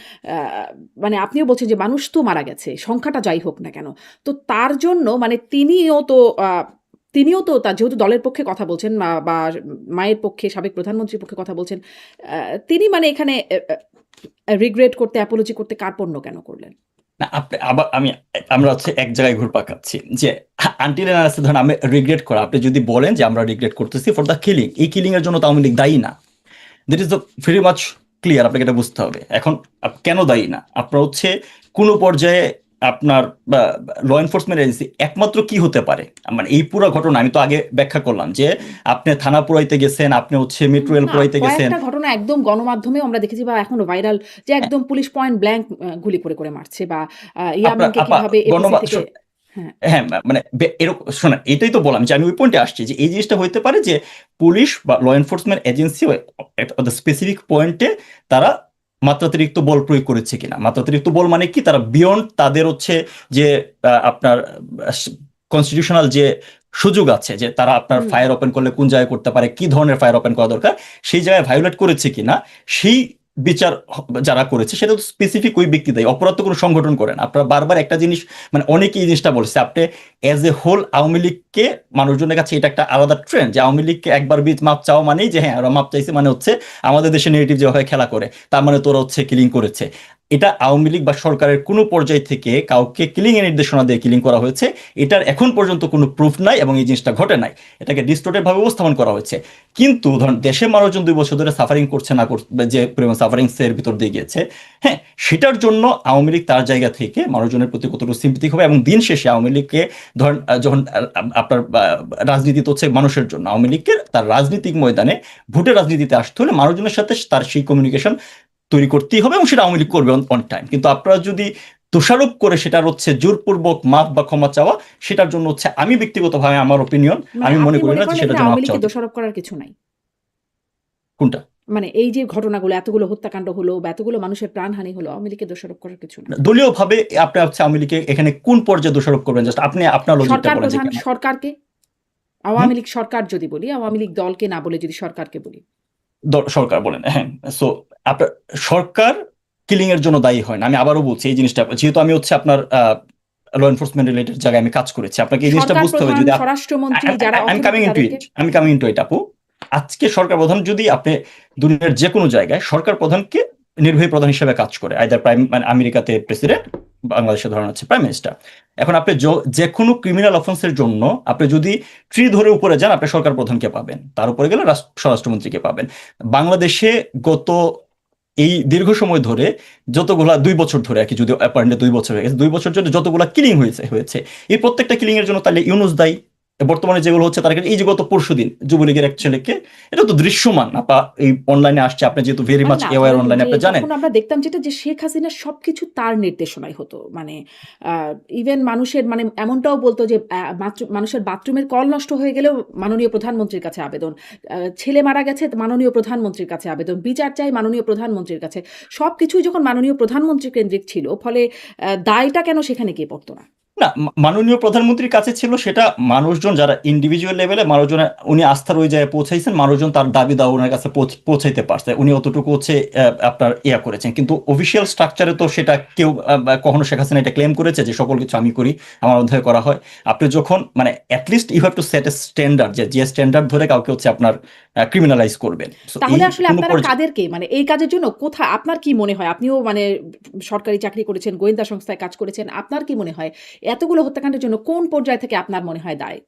মানে আপনিও বলছেন যে মানুষ তো মারা গেছে, সংখ্যাটা যাই হোক না কেন, তো তার জন্য মানে তিনিও তো তার যেহেতু দলের পক্ষে কথা বলছেন বা মায়ের পক্ষে, সাবেক প্রধানমন্ত্রীর পক্ষে কথা বলছেন, তিনি মানে এখানে রিগ্রেট করতে, অ্যাপোলজি করতে কার্পণ্য কেন করলেন? না, আপনি আবার আমরা হচ্ছে এক জায়গায় ঘুরপাক খাচ্ছি যে আনটিল এন্ড আনলেস ধরেন আমি রিগ্রেট করা, আপনি যদি বলেন যে আমরা রিগ্রেট করতেছি ফর দ্য কিলিং, এই কিলিং এর জন্য তো আওয়ামী লীগ দায়ী না। That is the very much clear, আপনাকে এটা বুঝতে হবে। এখন কেন দায়ী না? আপনার হচ্ছে কোনো পর্যায়ে আপনার ল এনফোর্সমেন্ট এজেন্সি একমাত্র কি হতে পারে, মানে এই পুরো ঘটনা আমি তো আগে ব্যাখ্যা করলাম যে আপনি থানা পুরাইতে গেছেন, আপনি হচ্ছে মেট্রো রেল না, পুরাইতে গেছেন। কয়েকটা ঘটনা একদম গণমাধ্যমেও আমরা দেখেছি বা এখনো ভাইরাল, যে একদম পুলিশ পয়েন্ট ব্ল্যাঙ্ক গুলি করে মারছে, বা আপনার ইয়ামিনকে কিভাবে এপিসি থেকে। হ্যাঁ, হ্যাঁ, মানে এরকম শোনা, এটাই তো বললাম যে আমি ওই পয়েন্টে আসছি যে এই জিনিসটা হইতে পারে যে পুলিশ বা ল এনফোর্সমেন্ট এজেন্সি স্পেসিফিক পয়েন্টে তারা মাত্রাতিরিক্ত বল প্রয়োগ করেছে কিনা। মাত্রাতিরিক্ত বল মানে কি, তারা বিয়ন্ড তাদের হচ্ছে যে আপনার কনস্টিটিউশনাল যে সুযোগ আছে, যে তারা আপনার ফায়ার ওপেন করলে কোন জায়গায় করতে পারে, কি ধরনের ফায়ার ওপেন করা দরকার, সেই জায়গায় ভায়োলেট করেছে কিনা, সেই বিচার যারা করেছে সেটা তো স্পেসিফিক ওই ব্যক্তি দায়ী, অপরাধ তো কোনো সংগঠন করেন। আপনারা বারবার একটা জিনিস, মানে অনেকে এই জিনিসটা বলছে, আপনি এজ এ হোল আওয়ামী লীগকে মানুষজনের কাছে এটা একটা আলাদা ট্রেন্ড যে আওয়ামী লীগকে একবার মাপ চাওয়া মানেই যে হ্যাঁ ওরা মাপ চাইছে, মানে হচ্ছে আমাদের দেশে নেগেটিভ যেভাবে খেলা করে তার মানে তোরা হচ্ছে কিলিং করেছে। এটা আওয়ামী লীগ বা সরকারের কোনো পর্যায় থেকে কাউকে কিলিং এর নির্দেশনা দিয়ে কিলিং করা হয়েছে, এটার এখন পর্যন্ত কোনো প্রুফ নাই এবং এই জিনিসটা ঘটে নাই, এটাকে ডিস্টোর্টেড ভাবে উপস্থাপন করা হয়েছে। কিন্তু ধরুন দেশের মানুষজন 2 বছর ধরে সাফারিং করছে, না করছে, যে পরিমাণ সাফারিং এর ভিতর দিয়ে গিয়েছে, হ্যাঁ, সেটার জন্য আওয়ামী লীগ তার জায়গা থেকে মানুষজনের প্রতি কতটুকু সিম্পেথিক হবে। এবং দিন শেষে আওয়ামী লীগকে ধরেন যখন আপনার রাজনীতি তো হচ্ছে মানুষের জন্য, আওয়ামী লীগকে তার রাজনৈতিক ময়দানে ভোটের রাজনীতিতে আসতে হলে মানুষজনের সাথে তার সেই কমিউনিকেশন তৈরি করতেই হবে, এবং সেটা আওয়ামী লীগ করবে অন টাইম। কিন্তু আপনারা যদি দোষারোপ করে সেটার হচ্ছে জোরপূর্বক মাপ বা ক্ষমা চাওয়া, সেটার জন্য হচ্ছে আমি ব্যক্তিগতভাবে আমার ওপিনিয়ন, মানে আমি মনে আপনি করি মনে না যে করেন সেটার এখানে জন্য আওয়ামী মাপ লীগকে চাওয়া। দোষারোপ করার কিছু নাই? কোনটা? মানে এই যে ঘটনাগুলো, এতগুলো হত্যাকাণ্ড হলো বা এতগুলো মানুষের প্রাণহানি হলো, আওয়ামী লীগকে দোষারোপ করার কিছু নাই? দলীয়ভাবে আপনি হচ্ছে আওয়ামী লীগকে এখানে কোন পর্যায়ে দোষারোপ করবেন, জাস্ট আপনি আপনার লজিকটা সরকার বলেন যে প্রধান, কেন। সরকারকে, হুম? আওয়ামী লীগ সরকার যদি বলি, আওয়ামী লীগ দলকে না বলে যদি সরকারকে বলি। সরকার বলেন, হ্যাঁ। সো আপনার সরকার কিলিং এর জন্য দায়ী হয় না। আমি আবারও বলছি এই জিনিসটা, যেহেতু আমি হচ্ছে আপনার ল এনফোর্সমেন্ট রিলেটেড জায়গায় আমি কাজ করেছি, আপনাকে এই জিনিসটা সরকার বুঝতে হবে। প্রধান, যদি স্বরাষ্ট্রমন্ত্রী যারা আমি কামিং অথরিটি ইনটু তাদেরকে। ইট, আমি কামিং ইনটু ইট আপু। আজকে সরকার প্রধান যদি আপনি দুনিয়ার যে কোনো জায়গায় সরকার প্রধানকে নির্বাহী প্রধান হিসেবে কাজ করে, আইদার প্রাইম, মানে আমেরিকাতে প্রেসিডেন্ট, বাংলাদেশে ধরেন হচ্ছে প্রাইম মিনিস্টার। এখন আপনি যে কোনো ক্রিমিনাল অফেন্সের জন্য আপনি যদি ট্রি ধরে উপরে যান, আপনি সরকার প্রধানকে পাবেন, তার উপরে গেলে স্বরাষ্ট্রমন্ত্রীকে পাবেন। বাংলাদেশে গত এই দীর্ঘ সময় ধরে যতগুলা 2 বছর ধরে আর কি, যদি অ্যাপারেন্টলি 2 বছর হয়ে গেছে, 2 বছর ধরে যতগুলা কিলিং হয়েছে এই প্রত্যেকটা কিলিং এর জন্য তাহলে ইউনূস দায়ী। বর্তমানে যেগুলো হচ্ছে তার এই যে গত পরশুদিন যুবলীগের এক ছেলেকে, এটা তো দৃশ্যমান, আপা এই অনলাইনে আসছে, আপনি যেহেতু ভেরি মানে মাচ না, অ্যাওয়্যার ধরেন অনলাইনে যে আপনি জানেন। তখন আমরা দেখতাম যেটা, যে শেখ হাসিনা সবকিছু তার নির্দেশনায় হতো, মানে ইভেন মানুষের মানে এমনটাও বলতো যে মানুষের বাথরুমের কল নষ্ট হয়ে গেলেও মাননীয় প্রধানমন্ত্রীর কাছে আবেদন, ছেলে মারা গেছে মাননীয় প্রধানমন্ত্রীর কাছে আবেদন, বিচার চাই মাননীয় প্রধানমন্ত্রীর কাছে। সবকিছুই যখন মাননীয় প্রধানমন্ত্রী কেন্দ্রিক ছিল, ফলে দায়টা কেন সেখানে গিয়ে পড়তো না? না, মাননীয় প্রধানমন্ত্রীর কাছে ছিল, সেটা মানুষজন যারা ইন্ডিভিজুয়াল লেভেলে মানুষজনের, উনি আস্থার ওই জায়গায় পৌঁছাইছেন, মানুষজন তার দাবি দাওয়া ওনার কাছে পৌঁছাইতে পারছে, উনি অতটুকু হচ্ছে আপনার ইয়া করেছেন। কিন্তু অফিসিয়াল স্ট্রাকচারে তো সেটা কেউ কখনো শেখ হাসিনা এটা ক্লেম করেছে যে সকল কিছু আমি করি, আমার অধ্যায় করা হয়। আপনি যখন মানে at least you have to set a standard, যে স্ট্যান্ডার্ড ধরে কাউকে হচ্ছে আপনার ক্রিমিনালাইজ করবেন। So, এই তাহলে আসলে কোনো আপনারা কাদেরকে, মানে এই কাজের জন্য কোথায়, আপনার কি মনে হয়, আপনিও মানে সরকারি চাকরি করেছেন, গোয়েন্দা সংস্থায় কাজ করেছেন, আপনার কি মনে হয় এতগুলো হত্যাকাণ্ডের জন্য কোন পর্যায় থেকে আপনার মনে হয় দায়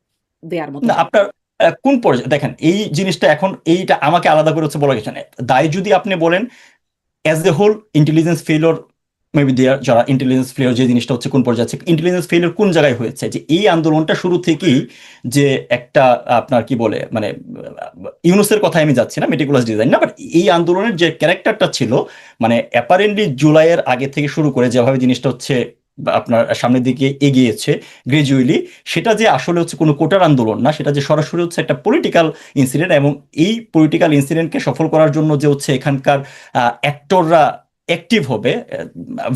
দেয়ার মতো? না, আপনার কোন পর্যায়ে দেখেন এই জিনিসটা, এখন এইটা আমাকে আলাদা করে হচ্ছে বলা গেছে না। দায় যদি আপনি বলেন as a whole intelligence failure maybe there, যারা ইন্টেলিজেন্স ফেলিওর যে জিনিসটা হচ্ছে কোন পর্যায়ে আছে, ইন্টেলিজেন্স ফেলিওর কোন জায়গায় হয়েছে, যে এই আন্দোলনটা শুরু থেকেই যে একটা আপনার কি বলে মানে ইউনুসের কথায় আমি যাচ্ছি না, মেটিকুলাস ডিজাইন না, বাট এই আন্দোলনের যে ক্যারেক্টারটা ছিল মানে অ্যাপারেন্টলি জুলাইয়ের আগে থেকে শুরু করে যেভাবে জিনিসটা হচ্ছে আপনার সামনের দিকে এগিয়েছে গ্রাজুয়ালি, সেটা যে আসলে হচ্ছে কোনো কোটার আন্দোলন না, সেটা যে সরাসরি হচ্ছে একটা পলিটিক্যাল ইনসিডেন্ট, এবং এই পলিটিক্যাল ইনসিডেন্টকে সফল করার জন্য যে হচ্ছে এখানকার অ্যাক্টররা অ্যাক্টিভ হবে,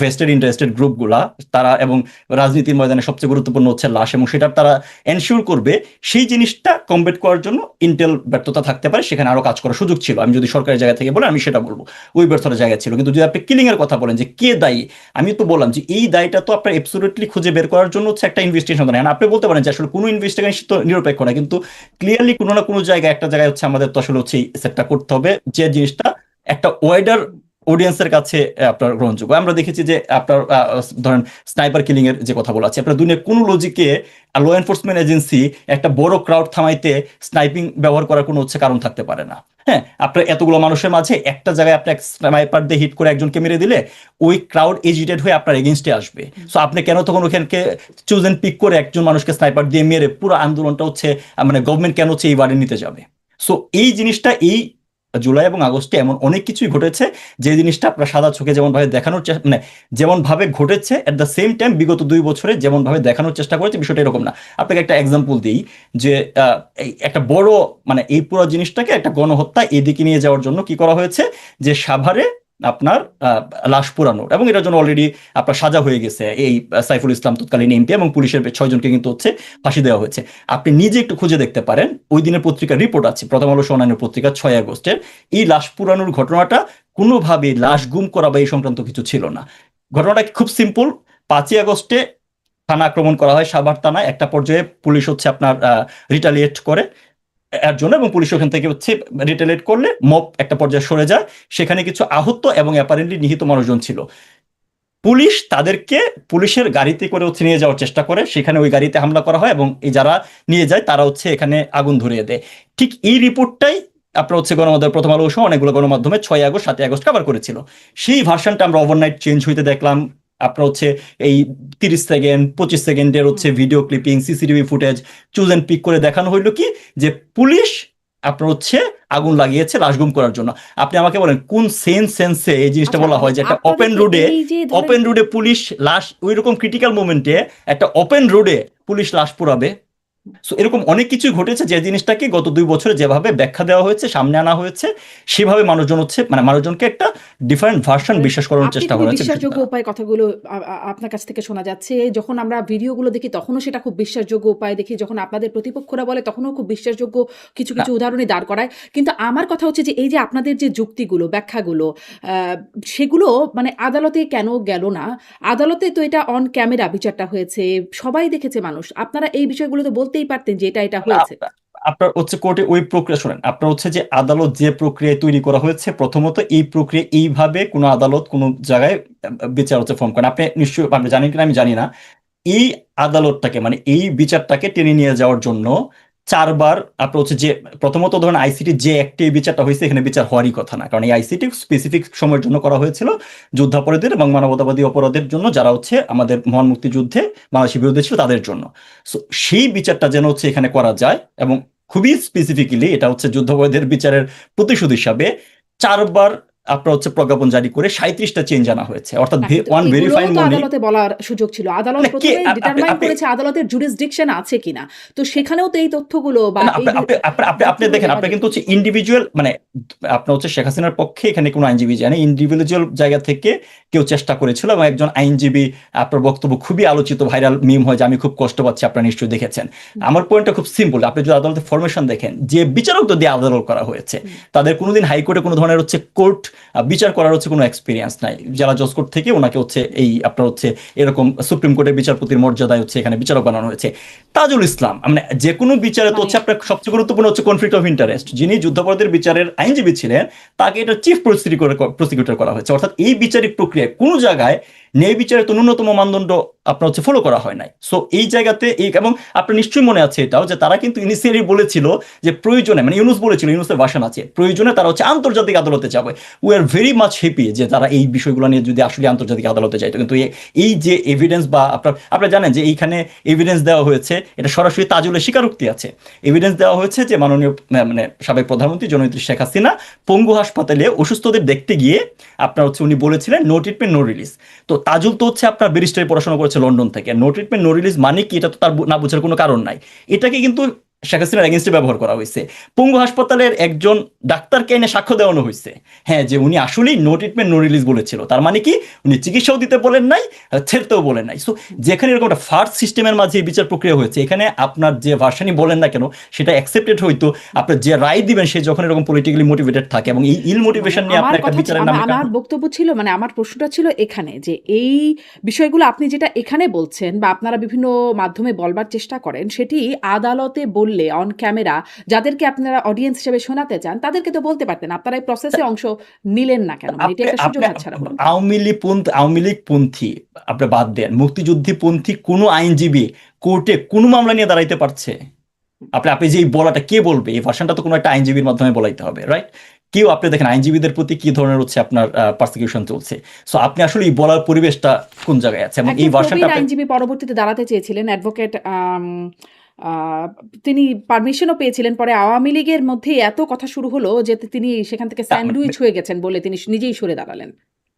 ভেস্টেড ইন্টারেস্টেড গ্রুপগুলা তারা, এবং রাজনীতির ময়দানে সবচেয়ে গুরুত্বপূর্ণ হচ্ছে লাশ, এবং সেটা তারা এনশিওর করবে, সেই জিনিসটা কমবেট করার জন্য ইন্টেল ব্যর্থতা থাকতে পারে, সেখানে আরো কাজ করার সুযোগ ছিল। আমি যদি সরকারের জায়গা থেকে বলি আমি সেটা বলবো, ওই ব্যর্থতার জায়গা ছিল। কিন্তু যদি আপনি কিলিং এর কথা বলেন যে কে দায়ী, আমি তো বললাম যে এই দায়টা তো আপনার অ্যাবসলিউটলি খুঁজে বের করার জন্য হচ্ছে একটা ইনভেস্টিগেশন হয় না। আপনি বলতে পারেন যে আসলে কোনো ইনভেস্টিগেশন তো নিরপেক্ষ না, কিন্তু ক্লিয়ারলি কোনো না কোনো জায়গায় একটা জায়গায় হচ্ছে আমাদের তো আসলে হচ্ছে সেটটা করতে হবে যে জিনিসটা একটা ওয়াইডার অডিয়েন্সের কাছে আপনার গ্রহণযোগ্য। আমরা দেখেছি যে আপনার ধরেন স্নাইপার কিলিং এর যে কথা বলা আছে, আপনার দুনিয়ার কোন লজিকে ল এনফোর্সমেন্ট এজেন্সি একটা বড় ক্রাউড থামাইতে স্নাইপিং ব্যবহার করার কোনো হচ্ছে কারণ থাকতে পারে না। হ্যাঁ, আপনার এতগুলো মানুষের মাঝে একটা জায়গায় আপনি স্নাইপার দিয়ে হিট করে একজনকে মেরে দিলে ওই ক্রাউড এজিটেড হয়ে আপনার এগেনস্টে আসবে। সো আপনি কেন তখন ওখানকে চুজ এন্ড পিক করে একজন মানুষকে স্নাইপার দিয়ে মেরে পুরো আন্দোলনটা হচ্ছে মানে গভর্নমেন্ট কেন হচ্ছে এই বাড়ি নিতে যাবে? সো এই জিনিসটা এই জুলাই এবং আগস্টে এমন অনেক কিছুই ঘটেছে যে জিনিসটা আপনার সাদা চোখে যেমন ভাবে দেখানোর মানে যেমন ভাবে ঘটেছে এট দ্য সেম টাইম বিগত 2 বছরে যেমন ভাবে দেখানোর চেষ্টা করেছে বিষয়টা এরকম না। আপনাকে একটা এক্সাম্পল দিই যে একটা বড় মানে এই পুরো জিনিসটাকে একটা গণহত্যা এদিকে নিয়ে যাওয়ার জন্য কি করা হয়েছে, যে সাভারে আপনার লাশ পুরানোর, এবং এটার জন্য অলরেডি আপনার সাজা হয়ে গেছে এই সাইফুল ইসলাম তৎকালীন এমপি এবং পুলিশের 6 জনকে কিন্তু হচ্ছে ফাঁসি দেওয়া হয়েছে। আপনি নিজে একটু খুঁজে দেখতে পারেন, ওই দিনের পত্রিকার রিপোর্ট আছে, প্রথম আলো অন্যান্য পত্রিকা 6 আগস্টের, এই লাশ পুরানোর ঘটনাটা কোনোভাবে লাশ গুম করা বা এই সংক্রান্ত কিছু ছিল না। ঘটনাটা খুব সিম্পল, 5ই আগস্টে থানা আক্রমণ করা হয় সাভার থানায়, একটা পর্যায়ে পুলিশ হচ্ছে আপনার রিটালিয়েট করে এর জন্য, এবং পুলিশ ওখান থেকে হচ্ছে রিটেলেট করলে মব একটা পর্যায়ে সরে যায়, সেখানে কিছু আহত এবং অ্যাপারেন্টলি নিহত মানুষজন ছিল। পুলিশ তাদেরকে পুলিশের গাড়িতে করে হচ্ছে নিয়ে যাওয়ার চেষ্টা করে, সেখানে ওই গাড়িতে হামলা করা হয় এবং এই যারা নিয়ে যায় তারা হচ্ছে এখানে আগুন ধরিয়ে দেয়। ঠিক এই রিপোর্টটাই আপনার হচ্ছে গণমাধ্যমে প্রথম আলো সহ অনেকগুলো গণমাধ্যমে 6 আগস্ট 7 আগস্ট কভার করেছিল। সেই ভার্সনটা আমরা ওভারনাইট চেঞ্জ হইতে দেখলাম। আপনার হচ্ছে এই 30 সেকেন্ড 25 সেকেন্ডের হচ্ছে video clipping, CCTV footage choose and pick করে দেখানো হইলো কি, যে পুলিশ আপনার হচ্ছে আগুন লাগিয়েছে লাশ গুম করার জন্য। আপনি আমাকে বলেন কোন সেন্সে এই জিনিসটা বলা হয় যে একটা ওপেন রোডে পুলিশ লাশ, ওই রকম ক্রিটিক্যাল মোমেন্টে একটা ওপেন রোডে পুলিশ লাশ পোড়াবে? সো এরকম অনেক কিছু ঘটেছে যে জিনিসটাকে গত 2 বছরে যেভাবে ব্যাখ্যা দেওয়া হয়েছে, সামনে আনা হয়েছে, সেভাবে মানুষজন হচ্ছে মানে মানুষজনকে একটা ডিফারেন্ট ভার্সন বিশ্বাস করানোর চেষ্টা খুবই করেছে। বিশ্বাসযোগ্য উপায় কথাগুলো আপনার কাছ থেকে শোনা যাচ্ছে। যখন আমরা ভিডিওগুলো দেখি তখনও সেটা খুব বিশ্বাসযোগ্য উপায় দেখি, যখন আপনাদের প্রতিপক্ষরা বলে তখনও খুব বিশ্বাসযোগ্য কিছু কিছু উদাহরণই দাঁড় করায়। কিন্তু আমার কথা হচ্ছে যে এই যে আপনাদের যে যুক্তিগুলো ব্যাখ্যাগুলো সেগুলো মানে আদালতে কেন গেল না? আদালতে তো এটা অন ক্যামেরা বিচারটা হয়েছে, সবাই দেখেছে মানুষ। আপনারা এই বিষয়গুলো তো বলতেই পারতেন যে এটা হয়েছে। আপনার হচ্ছে কোর্টে ওই প্রক্রিয়া শোনেন, আপনার হচ্ছে যে আদালত যে প্রক্রিয়ায় তৈরি করা হয়েছে, প্রথমত এই প্রক্রিয়া এইভাবে কোনো আদালত কোনো জায়গায় বিচার হচ্ছে ফর্ম করেন। আপনি নিশ্চয়ই আপনি জানেন কিনা আমি জানি না, এই আদালতটাকে মানে এই বিচারটাকে টেনে নিয়ে যাওয়ার জন্য 4বার আপনার হচ্ছে যে প্রথমত ধরেন আইসিটি যে একটি বিচারটা হয়েছে, এখানে বিচার হওয়ারই কথা না, কারণ এই আইসিটি স্পেসিফিক সময়ের জন্য করা হয়েছিল যুদ্ধাপরাধীদের এবং মানবতাবাদী অপরাধের জন্য, যারা হচ্ছে আমাদের মহান মুক্তিযুদ্ধে বাংলাদেশের বিরুদ্ধে ছিল তাদের জন্য। সো সেই বিচারটা যেন হচ্ছে এখানে করা যায়, এবং খুবই স্পেসিফিক্যালি এটা হচ্ছে যুদ্ধাপরাধীদের বিচারের প্রতিশোধ হিসাবে 4বার আপনার হচ্ছে প্রজ্ঞাপন জারি করে 37টা চেঞ্জ আনা হয়েছে, অর্থাৎ ওয়ান ভেরি ফাইন মর্নিং। আদালতে বলার সুযোগ ছিল, আদালত প্রথমে ডিটারমাইন করেছে আদালতের জুরিসডিকশন আছে কিনা, তো সেখানেও তো এই তথ্যগুলো বা আপনি দেখেন, আপনি কিন্তু হচ্ছে ইন্ডিভিজুয়াল মানে আপনার হচ্ছে শেখ হাসিনার পক্ষে এখানে কোনো আইনজীবী জানে, ইন্ডিভিজুয়াল জায়গা থেকে কেউ চেষ্টা করেছিল, এবং একজন আইনজীবী আপনার বক্তব্য খুবই আলোচিত ভাইরাল মিম হয় যে আমি খুব কষ্ট পাচ্ছি, আপনারা নিশ্চয়ই দেখেছেন। আমার পয়েন্টটা খুব সিম্পল, আপনি যদি আদালতের ফরমেশন দেখেন, যে বিচারকদের দিয়ে আদালত করা হয়েছে তাদের কোনোদিন হাইকোর্টে কোনো ধরনের হচ্ছে কোর্ট বিচার করার হচ্ছে কোনো এক্সপিরিয়েন্স নাই। জেলা জজ কোর্ট থেকে ওনাকে হচ্ছে এই আপনার হচ্ছে এরকম সুপ্রিম কোর্টের বিচারপতির মর্যাদায় হচ্ছে এখানে বিচারক বানানো হয়েছে। তাজুল ইসলাম মানে যে কোনো বিচারে তো হচ্ছে আপনার সবচেয়ে গুরুত্বপূর্ণ হচ্ছে কনফ্লিক্ট অফ ইন্টারেস্ট, যিনি যুদ্ধাপরাধের বিচারের আইনজীবী ছিলেন তাকে এটা চিফ প্রসিকিউটর করা হয়েছে। অর্থাৎ এই বিচারিক প্রক্রিয়ায় কোনো জায়গায় ন্যায় বিচারে তো ন্যূনতম মানদণ্ড আপনার হচ্ছে ফলো করা হয় নাই। সো এই জায়গাতে এবং আপনার নিশ্চয়ই মনে আছে এটাও যে তারা কিন্তু ইনিশিয়ালি বলেছিল যে প্রয়োজনে, মানে ইউনুস বলেছিল, ইউনুসের ভাষণ আছে, প্রয়োজনে তারা হচ্ছে আন্তর্জাতিক আদালতে যাবে। We are very much happy যে তারা এই বিষয়গুলো নিয়ে যদি আসলে আন্তর্জাতিক আদালতে যাইতো। কিন্তু এই যে এভিডেন্স বা আপনারা জানেন যে এইখানে এভিডেন্স দেওয়া হয়েছে, এটা সরাসরি তাজুলের স্বীকারোক্তি আছে। এভিডেন্স দেওয়া হয়েছে যে মাননীয় মানে সাবেক প্রধানমন্ত্রী জননেত্রী শেখ হাসিনা পঙ্গু হাসপাতালে অসুস্থদের দেখতে গিয়ে আপনার হচ্ছে উনি বলেছিলেন নো ট্রিটমেন্ট নো রিলিজ। তো তাজুল তো হচ্ছে আপনার ব্যারিস্টারি পড়াশোনা করেছে লন্ডন থেকে, নো ট্রিটমেন্ট নো রিলিজ মানে কি এটা তো তার না বোঝার কোনো কারণ নাই। এটাকে কিন্তু শেখ হাসিনার এগেনস্টে ব্যবহার করা হয়েছে। পঙ্গু হাসপাতালের একজন ডাক্তারকে এনে সাক্ষ্য দেওয়ানো হয়েছে, হ্যাঁ, যে উনি আসলেই নো ট্রিটমেন্ট নো রিলিজ বলেছিল। তার মানে কি উনি চিকিৎসাও দিতে বলেন নাই, ছেড়তেও বলেন নাই। সো যেখানে এরকম একটা ফার্স্ট সিস্টেমের মাঝে এই বিচার প্রক্রিয়া হয়েছে, এখানে আপনার যে ভার্সানই বলেন না কেন সেটা অ্যাকসেপ্টেড হইতো। আপনার যে রায় দিবেন সে যখন এরকম পলিটিক্যালি মোটিভেটেড থাকে এবং এই ইল মানে মোটিভেশন নিয়ে আমার আপনার একটা কথা বিচারের নামে আমার বক্তব্য ছিল, মানে আমার প্রশ্নটা ছিল এখানে যে এই বিষয়গুলো আপনি যেটা এখানে বলছেন বা আপনারা বিভিন্ন মাধ্যমে বলবার চেষ্টা করেন, সেটি আদালতে বললে অন ক্যামেরা যাদেরকে আপনারা অডিয়েন্স হিসেবে শোনাতে চান তাদেরকে তো বলতে পারতেন। আপনারা এই প্রসেসে অংশ নিলেন না কেন? মানে এটা আপনি একটা সুযোগ আপনি হাতছাড়া করুন। আওয়ামী লীগ পন্থী আপনি বাদ দেন, মুক্তিযুদ্ধী পন্থী কোনো আইনজীবী কোর্টে কোনো মামলা নিয়ে দাঁড়াইতে পারছে? আপনি যে এই বলাটা কে বলবে? এই ভার্সনটা তো কোনো একটা আইনজীবীর মাধ্যমে বলাইতে হবে, রাইট? কেউ, আপনি দেখেন আইনজীবীদের প্রতি কি ধরনের হচ্ছে আপনার পারসিকিউশন চলছে। সো আপনি আসলে এই বলার পরিবেশটা কোন জায়গায় আছে এবং এই একজন ভার্সনটা প্রবীণ আইনজীবী পরবর্তীতে দাঁড়াতে চেয়েছিলেন, অ্যাডভোকেট তিনি পারমিশনও পেয়েছিলেন। পরে আওয়ামী লীগের মধ্যে এত কথা শুরু হলো যে তিনি সেখান থেকে স্যান্ডউইচ হয়ে গেছেন বলে তিনি নিজেই সরে দাঁড়ালেন।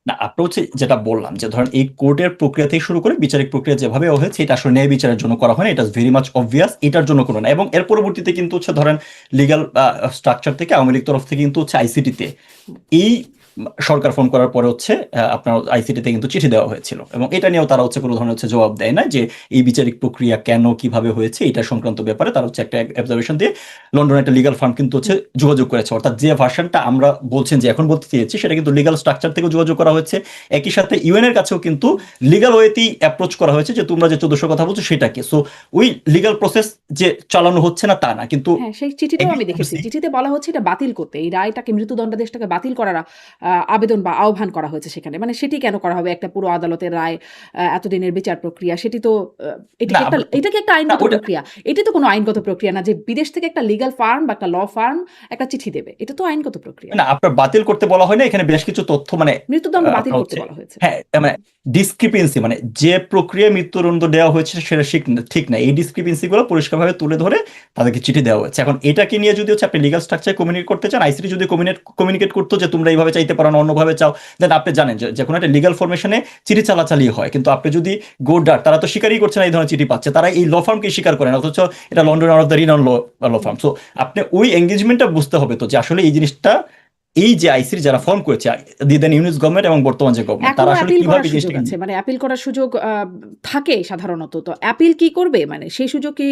না, আপনি হচ্ছে যেটা বললাম যে ধরেন এই কোর্টের প্রক্রিয়া থেকে শুরু করে বিচারিক প্রক্রিয়া যেভাবে হয়েছে এটা আসলে ন্যায় বিচারের জন্য করা হয় না, এটা ভেরি মাচ অবভিয়াস, এটার জন্য কোনো না। এবং এর পরবর্তীতে কিন্তু হচ্ছে ধরেন লিগ্যাল স্ট্রাকচার থেকে আওয়ামী লীগ তরফ থেকে কিন্তু হচ্ছে আইসিটিতে এই সরকার ফোন করার পরে হচ্ছে আপনার আইসিটিতে কিন্তু চিঠি দেওয়া হয়েছিল এবং এটা নিয়েও তারা হচ্ছে কোনো ধরনের হচ্ছে জবাব দেয় না যে এই বিচারিক প্রক্রিয়া কেন কিভাবে হয়েছে এটা সংক্রান্ত ব্যাপারে তারা হচ্ছে একটা অবজারভেশন দিয়ে লন্ডনের একটা লিগাল ফার্ম কিন্তু হচ্ছে যোগাযোগ করেছে। অর্থাৎ যে ভার্সনটা আমরা বলছেন যে এখন বলতে চেয়েছি সেটা কিন্তু লিগাল স্ট্রাকচার থেকে যোগাযোগ করা হয়েছে। একই সাথে ইউএন এর কাছেও কিন্তু লিগাল ওয়েতেই অ্যাপ্রোচ করা হয়েছে যে তোমরা যে 1400 কথা বলছো সেটাকে। সো ওই লিগাল প্রসেস যে চালানো হচ্ছে না তা না, কিন্তু হ্যাঁ, সেই চিঠিটাও আমি দেখেছি। চিঠিতে বলা হচ্ছে এটা বাতিল করতে, এই রায়টাকে, মৃত্যুদণ্ডাদেশটাকে বাতিল করার আবেদন বা আহ্বান করা হয়েছে সেখানে। মানে সেটি কেন করা হবে? একটা পুরো আদালতের রায়, এতদিনের বিচার প্রক্রিয়া, সেটি তো না এটা কি একটা না আইনগত ওটা প্রক্রিয়া? এটি তো কোনো আইনগত প্রক্রিয়া না যে বিদেশ থেকে একটা লিগ্যাল ফার্ম বা একটা ল ফার্ম একটা চিঠি দেবে। এটা তো আইনগত প্রক্রিয়া। না, আপনার বাতিল করতে বলা হয় না, এখানে বেশ কিছু তথ্য মানে মৃত্যুদণ্ড বাতিল আপনার করতে হচ্ছে বলা হয়েছে। হ্যাঁ মানে ডিসক্রিপেন্সি, মানে যে প্রক্রিয়ায় মৃত্যুদণ্ড দেওয়া হয়েছে সেটা ঠিক না, এই ডিসক্রিপেন্সি গুলো পরিষ্কারভাবে তুলে ধরে তাদেরকে চিঠি দেওয়া হয়েছে। এখন এটাকে নিয়ে যদি হচ্ছে আপনি লিগাল স্ট্রাকচার কমিউনিকেট করতে চান, আইসিটি যদি কমিউনিকেট করতো যে তোমরা এইভাবে চাইতে পারো না অন্যভাবে চাও, দেন আপনি জানেন যে কোনো একটা লিগাল ফরমেশনে চিঠি চালাচালি হয়। কিন্তু আপনি যদি গোডার, তারা তো স্বীকারই করছে না এই ধরনের চিঠি পাচ্ছে, তারা এই ল ফার্মকে স্বীকার করেন, অথচ এটা London of the renowned law firm. So আপনি ওই এঙ্গেজমেন্টটা বুঝতে হবে তো যে আসলে এই জিনিসটা, এই যে আইসির যারা ফর্ম করেছে দেন ইউনিস গভর্নমেন্ট এবং বর্তমান যে গভর্নমেন্ট, এখনো তারা আসলে অ্যাপিল কিভাবে করার সুযোগ আছে, মানে অ্যাপিল করার সুযোগ থাকে সাধারণত। তো অ্যাপিল কি করবে? মানে সেই সুযোগ কি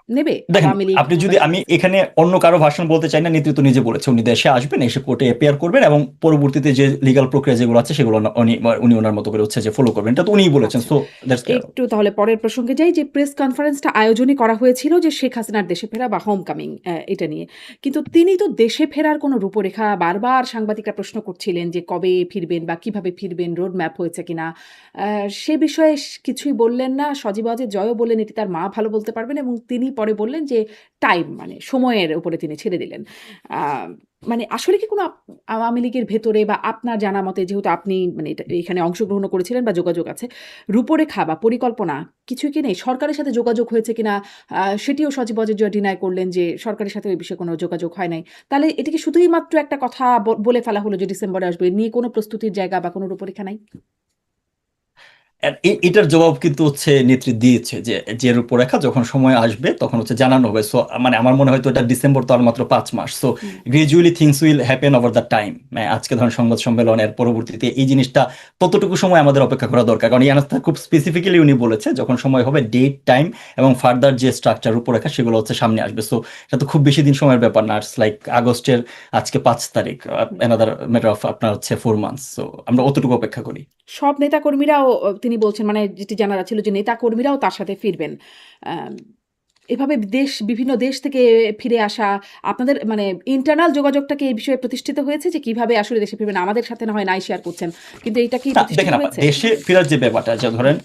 নেবে দেখেন, আওয়ামী লীগ আপনি বা যদি, আমি সরকার? এখানে অন্য কারো ভাষণ বলতে চাই না, নেতৃত্ব নিজে বলেছে উনি দেশে আসবেন, এসে কোর্টে অ্যাপিয়ার করবেন এবং পরবর্তীতে যে লিগাল প্রক্রিয়া যেগুলো আছে সেগুলো উনি ওনার মতো করে হচ্ছে যে ফলো করবেন, এটা তো উনিই বলেছেন। আচ্ছা, সো দ্যাটস ক্লিয়ার। একটু তাহলে পরের প্রসঙ্গে যাই, যে প্রেস কনফারেন্সটা আয়োজনই করা হয়েছিল যে শেখ হাসিনার দেশে ফেরা বা হোম কামিং, এটা নিয়ে। কিন্তু তিনি তো দেশে ফেরার কোনো রূপরেখা, বারবার সাংবাদিকরা প্রশ্ন করছিলেন যে কবে ফিরবেন বা কিভাবে ফিরবেন, রোড ম্যাপ হয়েছে কিনা। সে বিষয়ে কিছুই বললেন না। সজীব ওয়াজেদ জয়ও বললেন এটি তার মা ভালো বলতে পারবেন, এবং তিনি পরে বললেন যে টাইম, মানে সময়ের উপরে তিনি ছেড়ে দিলেন। মানে আসলে কি কোনো আওয়ামী লীগের ভেতরে বা আপনার জানা মতে, যেহেতু আপনি মানে এখানে অংশগ্রহণ করেছিলেন বা যোগাযোগ আছে, রূপরেখা বা পরিকল্পনা কিছুই কি নেই? সরকারের সাথে যোগাযোগ হয়েছে কিনা সেটিও সজীব ওয়াজেদ জয় ডিনাই করলেন যে সরকারের সাথে ওই বিষয়ে কোনো যোগাযোগ হয় নাই। তাহলে এটি কি শুধুই মাত্র একটা কথা বলে ফেলা হলো যে ডিসেম্বরে আসবে, নিয়ে কোনো প্রস্তুতির জায়গা বা কোনো রূপরেখা নাই? এটার জবাব কিন্তু হচ্ছে নেতৃত্ব দিয়েছে যে যে রূপরেখা যখন সময় আসবে তখন হচ্ছে জানানো হবে। সো মানে আমার মনে হয় তো এটা ডিসেম্বর তো আর মাত্র 5 মাস। So gradually things will happen over the time. আজকে ধরেন সংবাদ সম্মেলনের পরবর্তীতে এই জিনিসটা ততটুকু সময় আমাদের অপেক্ষা করা দরকার, কারণ ইয়ানাস্তা খুব স্পেসিফিক্যালি উনি বলেছে যখন সময় হবে ডেট টাইম এবং ফার্দার যে স্ট্রাকচার রূপরেখা সেগুলো হচ্ছে সামনে আসবে। সো এটা তো খুব বেশি দিন সময়ের ব্যাপার না, ইটস লাইক আগস্টের আজকে 5 তারিখ, অ্যানাদার ম্যাটার অফ আপনার হচ্ছে 4 মান্থস। সো আমরা অতটুকু অপেক্ষা করি। সব নেতাকর্মীরাও তিনি বলছেন, মানে যেটি জানা যাচ্ছিল যে নেতাকর্মীরাও তার সাথে ফিরবেন। আম এভাবে বিভিন্ন দেশ থেকে ফিরে আসা আপনাদের মানে ইন্টারনাল যোগাযোগটা কি এই বিষয়ে প্রতিষ্ঠিত হয়েছে যে কিভাবে আসলে দেশে ফিরবেন? আমাদের সাথে না হয় নাই শেয়ার করছেন। কিন্তু এটা কি না প্রতিষ্ঠিত দেখেন আপা, হয়েছে? দেশে ফেরার যে ব্যাপারটা, যে ধরেন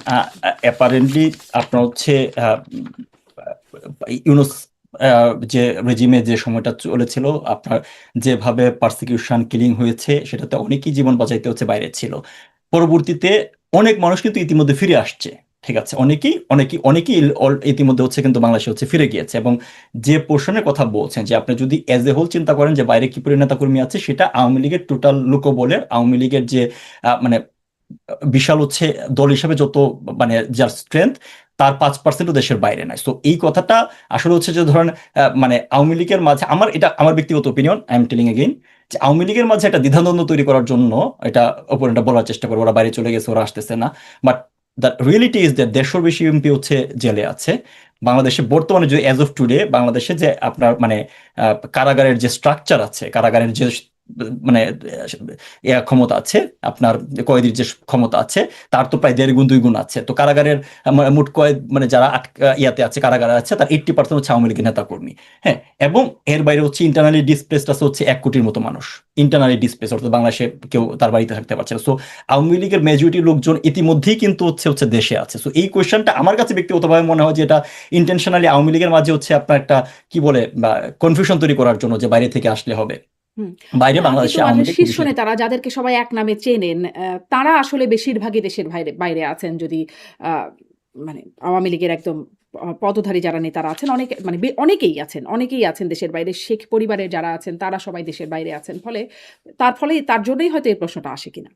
অ্যাপারেন্টলি আপনার হচ্ছে ইউনুস যে রেজিমে যে সময়টা চলেছিল, আপনার যেভাবে পারসিকিউশন কিলিং হয়েছে, সেটাতে অনেকেই জীবন বাঁচাইতে হচ্ছে বাইরে ছিল। পরবর্তীতে অনেক মানুষ কিন্তু ইতিমধ্যে ফিরে আসছে, ঠিক আছে, অনেকেই ইতিমধ্যে হচ্ছে কিন্তু বাংলাদেশে হচ্ছে ফিরে গিয়েছে। এবং যে পোর্শনের কথা বলছেন যে আপনি যদি এজ এ হোল চিন্তা করেন যে বাইরে কি পরিমাণ নেতাকর্মী আছে, সেটা আওয়ামী লীগের টোটাল লোকবলের, আওয়ামী লীগের যে মানে বিশাল হচ্ছে দল হিসেবে যত মানে যার স্ট্রেংথ, তার 5%ও দেশের বাইরে নাই। সো এই কথাটা আসলে হচ্ছে যে ধরেন মানে আওয়ামী লীগের মাঝে, আমার ব্যক্তিগত opinion, I am telling again, যে আওয়ামী লীগের মাঝে একটা দ্বিধাদ্বন্দ্ব তৈরি করার জন্য এটা অপোনেন্টটা বলার চেষ্টা করে ওরা বাইরে চলে গেছে, ওরা আসতেছে না। But the reality is that 150 বেশি এমপি হচ্ছে জেলে আছে বাংলাদেশে বর্তমানে। যে অ্যাজ অফ টুডে বাংলাদেশে যে আপনার মানে কারাগারের যে স্ট্রাকচার আছে, কারাগারের যে মানে ক্ষমতা আছে, আপনার কয়েদির যে ক্ষমতা আছে, তার তো প্রায় 1.5 গুণ 2 গুণ আছে। তো কারাগারের মোট কয়েদ মানে যারা ইয়াতে আছে, কারাগারে আছে, তার 80% হচ্ছে আওয়ামী লীগের নেতা কর্মী। হ্যাঁ, এবং এর বাইরে হচ্ছে ইন্টারনালি ডিসপ্লেসড আছে হচ্ছে 1 কোটির মতো মানুষ। ইন্টারনালি ডিসপ্লেস অর্থাৎ বাংলাদেশে কেউ তার বাড়িতে থাকতে পারছে না। সো আওয়ামী লীগের মেজরিটি লোকজন ইতিমধ্যেই কিন্তু হচ্ছে দেশে আছে। সো এই কোয়েশ্চনটা আমার কাছে ব্যক্তিগতভাবে মনে হয় যে এটা ইন্টেনশনালি আওয়ামী লীগের মাঝে হচ্ছে আপনার একটা কি বলে কনফিউশন তৈরি করার জন্য, যে বাইরে থেকে আসলে হবে। হুম। বাইরে কিন্তু বাংলাদেশে আওয়ামী লীগ শীর্ষ নেতারা যাদেরকে সবাই এক নামে চেনেন, তারা আসলে বেশিরভাগই দেশের বাইরে আছেন। যদি আ মানে আওয়ামী লীগের একদম পদধারী যারা নেতারা আছেন, মানে অনেকেই আছেন দেশের বাইরে। শেখ পরিবারের যারা আছেন তারা সবাই দেশের বাইরে আছেন। ফলে তার জন্যই হয়তো এই প্রশ্নটা আসে কিনা।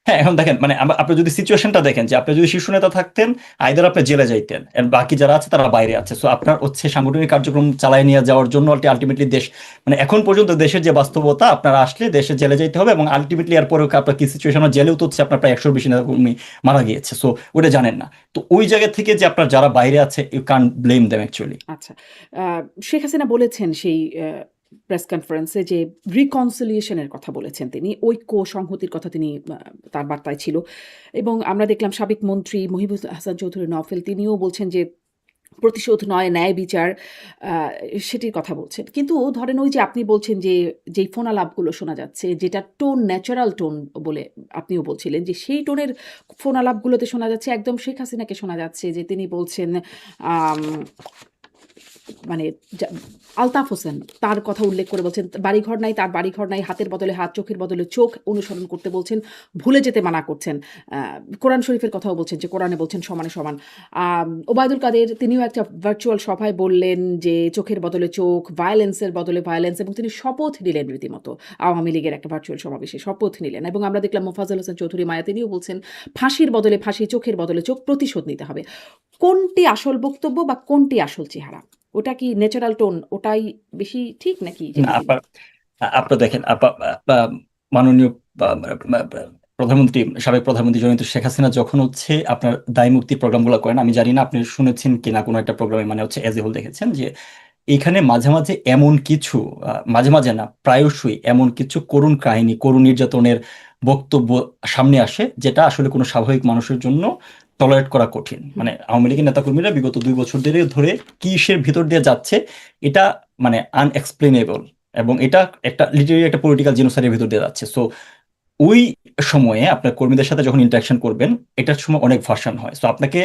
হ্যাঁ, এখন দেখেন মানে আপনি যদি সিচুয়েশনটা দেখেন যে আপনি যদি শীর্ষ নেতা থাকতেন, আইদার আপনি জেলে যাইতেন, আর বাকি যারা আছে তারা বাইরে আছে। সো আপনার হচ্ছে সাংগঠনিক কার্যক্রম চালায় নিয়ে যাওয়ার জন্য আলটিমেটলি দেশ মানে এখন পর্যন্ত দেশের যে বাস্তবতা, আপনারা আসলে দেশে জেলে যাইতে হবে। এবং আলটিমেটলি এরপরে আপনার কি সিচুয়েশন, জেলেও তো হচ্ছে আপনার প্রায় 100 বেশি নেতা কর্মী মারা গিয়েছে। সো ওটা জানেন না। তো ওই জায়গা থেকে যে আপনার যারা বাইরে আছে, you can't blame them actually. আচ্ছা। আ শেখ হাসিনা বলেছেন সেই প্রেস কনফারেন্সে যে রিকনসিলিয়েশন এর কথা বলেছেন তিনি। ঐক্য সংহতির কথা তিনি তার বার্তায় ছিল। এবং আমরা দেখলাম সাবেক মন্ত্রী মহিবুল হাসান চৌধুরী নওফেল তিনিও বলছেন যে প্রতিশোধ নয়, ন্যায় বিচার, আ সেটির কথা বলছেন। কিন্তু ধরেন ওই যে আপনি বলছেন যে যেই ফোনালাপগুলো শোনা যাচ্ছে, যেটা টোন ন্যাচারাল টোন বলে আপনিও বলছিলেন যে সেই টোনের ফোনালাপগুলোতে শোনা যাচ্ছে একদম শেখ হাসিনাকে শোনা যাচ্ছে যে তিনি বলছেন আম মানে আলতাফ হোসেন তার কথা উল্লেখ করে বলছেন, বাড়িঘর নাই, তার বাড়িঘর নাই, হাতের বদলে হাত, চোখের বদলে চোখ অনুসরণ করতে বলছেন, ভুলে যেতে মানা করছেন। কোরআন শরীফের কথাও বলছেন যে কোরআনে বলছেন সমানে সমান। ওবায়দুল কাদের তিনিও একটা ভার্চুয়াল সভায় বললেন যে চোখের বদলে চোখ, ভায়োলেন্সের বদলে ভায়োলেন্স, এবং তিনি শপথ নিলেন রীতিমতো। আওয়ামী লীগের একটা ভার্চুয়াল সমাবেশে শপথ নিলেন। এবং আমরা দেখলাম মোফাজ্জল হোসেন চৌধুরী মায়া তিনিও বলছেন ফাঁসির বদলে ফাঁসি, চোখের বদলে চোখ, প্রতিশোধ নিতে হবে। কোনটি আসল বক্তব্য বা কোনটি আসল চেহারা? ওটা কি ন্যাচারাল টোন ওটাই বেশি ঠিক নাকি না যেটি তিনি আপনার দেখেন মাননীয় প্রধানমন্ত্রী, সাবেক প্রধানমন্ত্রী জননেত্রী শেখ হাসিনা যখন হচ্ছে আপনার দায় মুক্তি প্রোগ্রামগুলো করেন, আমি জানি না আপনি শুনেছেন কিনা কোনো একটা প্রোগ্রামে, মানে হচ্ছে এজ এ হোল দেখেছেন যে এখানে মাঝে মাঝে এমন কিছু মাঝে মাঝে না, প্রায়শই এমন কিছু করুণ কাহিনী, করুণ নির্যাতনের বক্তব্য সামনে আসে, যেটা আসলে কোনো স্বাভাবিক মানুষের জন্য টলারেট করা কঠিন। মানে আওয়ামী লীগের নেতাকর্মীরা বিগত 2 বছর ধরে কিসের ভিতর দিয়ে যাচ্ছে, এটা মানে আনএক্সপ্লেনেবল। এবং এটা একটা লিটারেলি একটা পলিটিক্যাল জেনোসাইডের ভিতর দিয়ে যাচ্ছে। সো ওই সময়ে আপনার কর্মীদের সাথে যখন ইন্টারাকশন করবেন, এটার সময় অনেক ভার্সন হয়। সো আপনাকে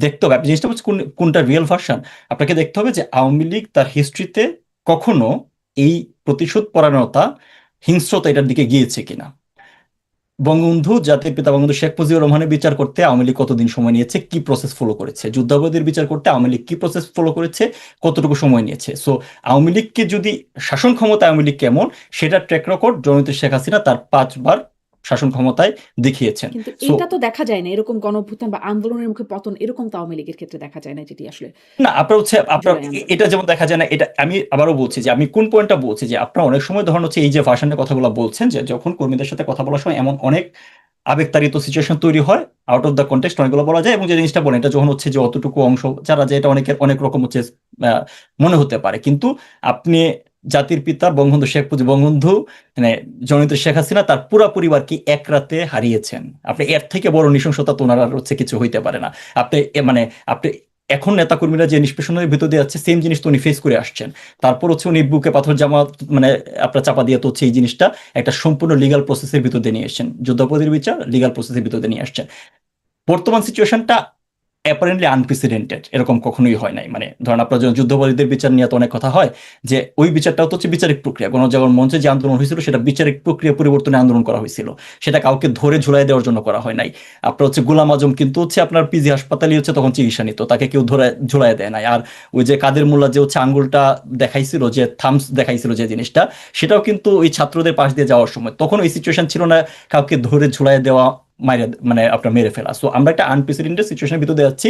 দেখতে হবে, আপনি জিনিসটা হচ্ছে কোনটা রিয়েল ভার্সন। আপনাকে দেখতে হবে যে আওয়ামী লীগ তার হিস্ট্রিতে কখনো এই প্রতিশোধ পরায়ণতা, হিংস্রতা এটার দিকে গিয়েছে কিনা। বঙ্গবন্ধু, জাতির পিতা বঙ্গবন্ধু শেখ মুজিবুর রহমানের বিচার করতে আওয়ামী লীগ কতদিন সময় নিয়েছে, কি প্রসেস ফলো করেছে, যুদ্ধাপরাধীর বিচার করতে আওয়ামী লীগ কি প্রসেস ফলো করেছে, কতটুকু সময় নিয়েছে। সো আওয়ামী লীগকে যদি শাসন ক্ষমতা আওয়ামী লীগ কেমন, সেটা ট্র্যাক রেকর্ড জননেত্রী শেখ হাসিনা তার 5 বার শাসন ক্ষমতায় দেখিয়েছেন। কিন্তু সো এইটা তো দেখা যায় না। এরকম গণঅভ্যুত্থান বা আন্দোলনের মুখে পতন এরকম তো আওয়ামী লীগের ক্ষেত্রে দেখা যায় না, যেটি আসলে না, আপনার হচ্ছে আপনার জুলাই আন্দোলন। এটা যেমন দেখা যায় না, এটা আমি আবারও বলছি যে আমি কোন পয়েন্টটা বলছি, যে আপনার অনেক সময় ধরুন হচ্ছে এই যে ভার্সনের কথাগুলো বলছেন, যে যখন কর্মীদের সাথে কথা বলার সময় এমন অনেক আবেগতাড়িত সিচুয়েশন তৈরি হয়, আউট অফ দ্য কনটেক্সট অনেকগুলো বলা যায়। এবং যে জিনিসটা বলেন, এটা যখন হচ্ছে যে অতটুকু অংশ যারা, যে এটা অনেকের অনেক রকম হচ্ছে মনে হতে পারে। কিন্তু আপনি জাতির পিতা বঙ্গবন্ধু মানে জননেত্রী শেখ হাসিনা তার পুরা পরিবারকে এক রাতে হারিয়েছেন। আপনি এর থেকে বড় নৃশংসতা তো ওনার আর হচ্ছে কিছু হইতে পারে না। আপনি মানে আপনি এখন নেতাকর্মীরা যে নিষ্পেষণের ভিতর দিয়ে যাচ্ছে সেম জিনিস তো উনি ফেস করে আসছেন। তারপর হচ্ছে উনি বুকে পাথর জামা মানে আপনার চাপা দিয়ে তো হচ্ছে এই জিনিসটা একটা সম্পূর্ণ লিগাল প্রসেসের ভিতর দিয়ে নিয়ে এসেছেন, যুদ্ধাপরাধীর বিচার লিগাল প্রসেসের ভিতর দিয়ে নিয়ে আসছেন। বর্তমান সিচুয়েশনটা অ্যাপারেন্টলি আনপ্রেসিডেন্টেড, এরকম কখনোই হয় নাই। মানে ধরেন আপনার যখন যুদ্ধাপরাধীদের বিচার নিয়ে তো অনেক কথা হয়, যে ওই বিচারটাও তো হচ্ছে বিচারিক প্রক্রিয়া। গণজাগরণ মঞ্চে যে আন্দোলন হয়েছিল সেটা বিচারিক প্রক্রিয়া পরিবর্তনে আন্দোলন করা হয়েছিল, সেটা কাউকে ধরে ঝুলাই দেওয়ার জন্য করা হয় নাই। আপনার হচ্ছে গোলাম আজম কিন্তু হচ্ছে আপনার পিজি হাসপাতালে হচ্ছে তখন চিকিৎসা নিত, তাকে কেউ ধরে ঝুলাই দেয় নাই। আর ওই যে কাদের মোল্লা যে হচ্ছে আঙ্গুলটা দেখাইছিল, যে থামস দেখাইছিল যে জিনিসটা, সেটাও কিন্তু ওই ছাত্রদের পাশ দিয়ে যাওয়ার সময়, তখন ওই সিচুয়েশন ছিল না কাউকে ধরে ঝুলাই দেওয়া, মানে আপনার মেরে ফেলা। সো আমরা একটা আনপ্রেসিডেন্টেড সিচুয়েশনের ভিতরে যাচ্ছি,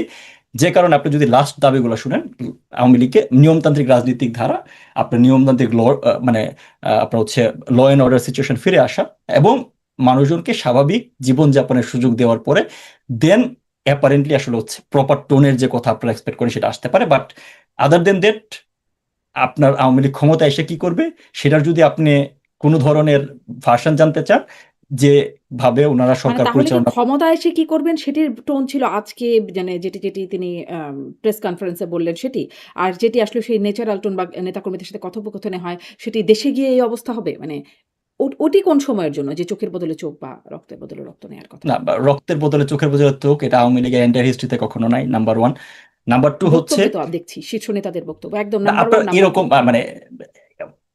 যে কারণে আপনি যদি লাস্ট দাবিগুলো শুনেন, আওয়ামী লীগকে নিয়মতান্ত্রিক রাজনৈতিক ধারা, আপনার নিয়মতান্ত্রিক ল, মানে আপনার হচ্ছে ল অ্যান্ড অর্ডার সিচুয়েশন ফিরে আসা এবং মানুষজনকে স্বাভাবিক জীবনযাপনের সুযোগ দেওয়ার পরে দেন অ্যাপারেন্টলি আসলে হচ্ছে প্রপার টোনের যে কথা আপনারা এক্সপেক্ট করেন সেটা আসতে পারে। বাট আদার দেন দ্যাট আপনার আওয়ামী লীগ ক্ষমতা এসে কি করবে সেটার যদি আপনি কোনো ধরনের ভার্সন জানতে চান, যে ভাবে ওনারা মানে সরকার তাহলে কি পরিচালনা। ক্ষমতায় এসে কি করবেন সেটির টোন ছিল আজকে, মানে যেটি তিনি প্রেস কনফারেন্সে বললেন সেটি, আর যেটি আসলে সেই ন্যাচারাল টোন বা নেতাকর্মীদের সাথে কথোপকথনে হয় সেটি দেশে গিয়ে এই অবস্থা হবে, মানে ওটি কোন সময়ের জন্য, যে চোখের বদলে চোখ বা রক্তের বদলে রক্ত নেওয়ার কথা? না, রক্তের বদলে চোখের বদলে চোখ, এটা আওয়ামী লীগের এন্টায়ার হিস্ট্রিতে কখনো নাই, নাম্বার ওয়ান। নাম্বার টু হচ্ছে, বক্তব্যে তো দেখছি শীর্ষ নেতাদের বক্তব্য একদম না, নাম্বার আপনার ওয়ান, নাম্বার টু। এরকম মানে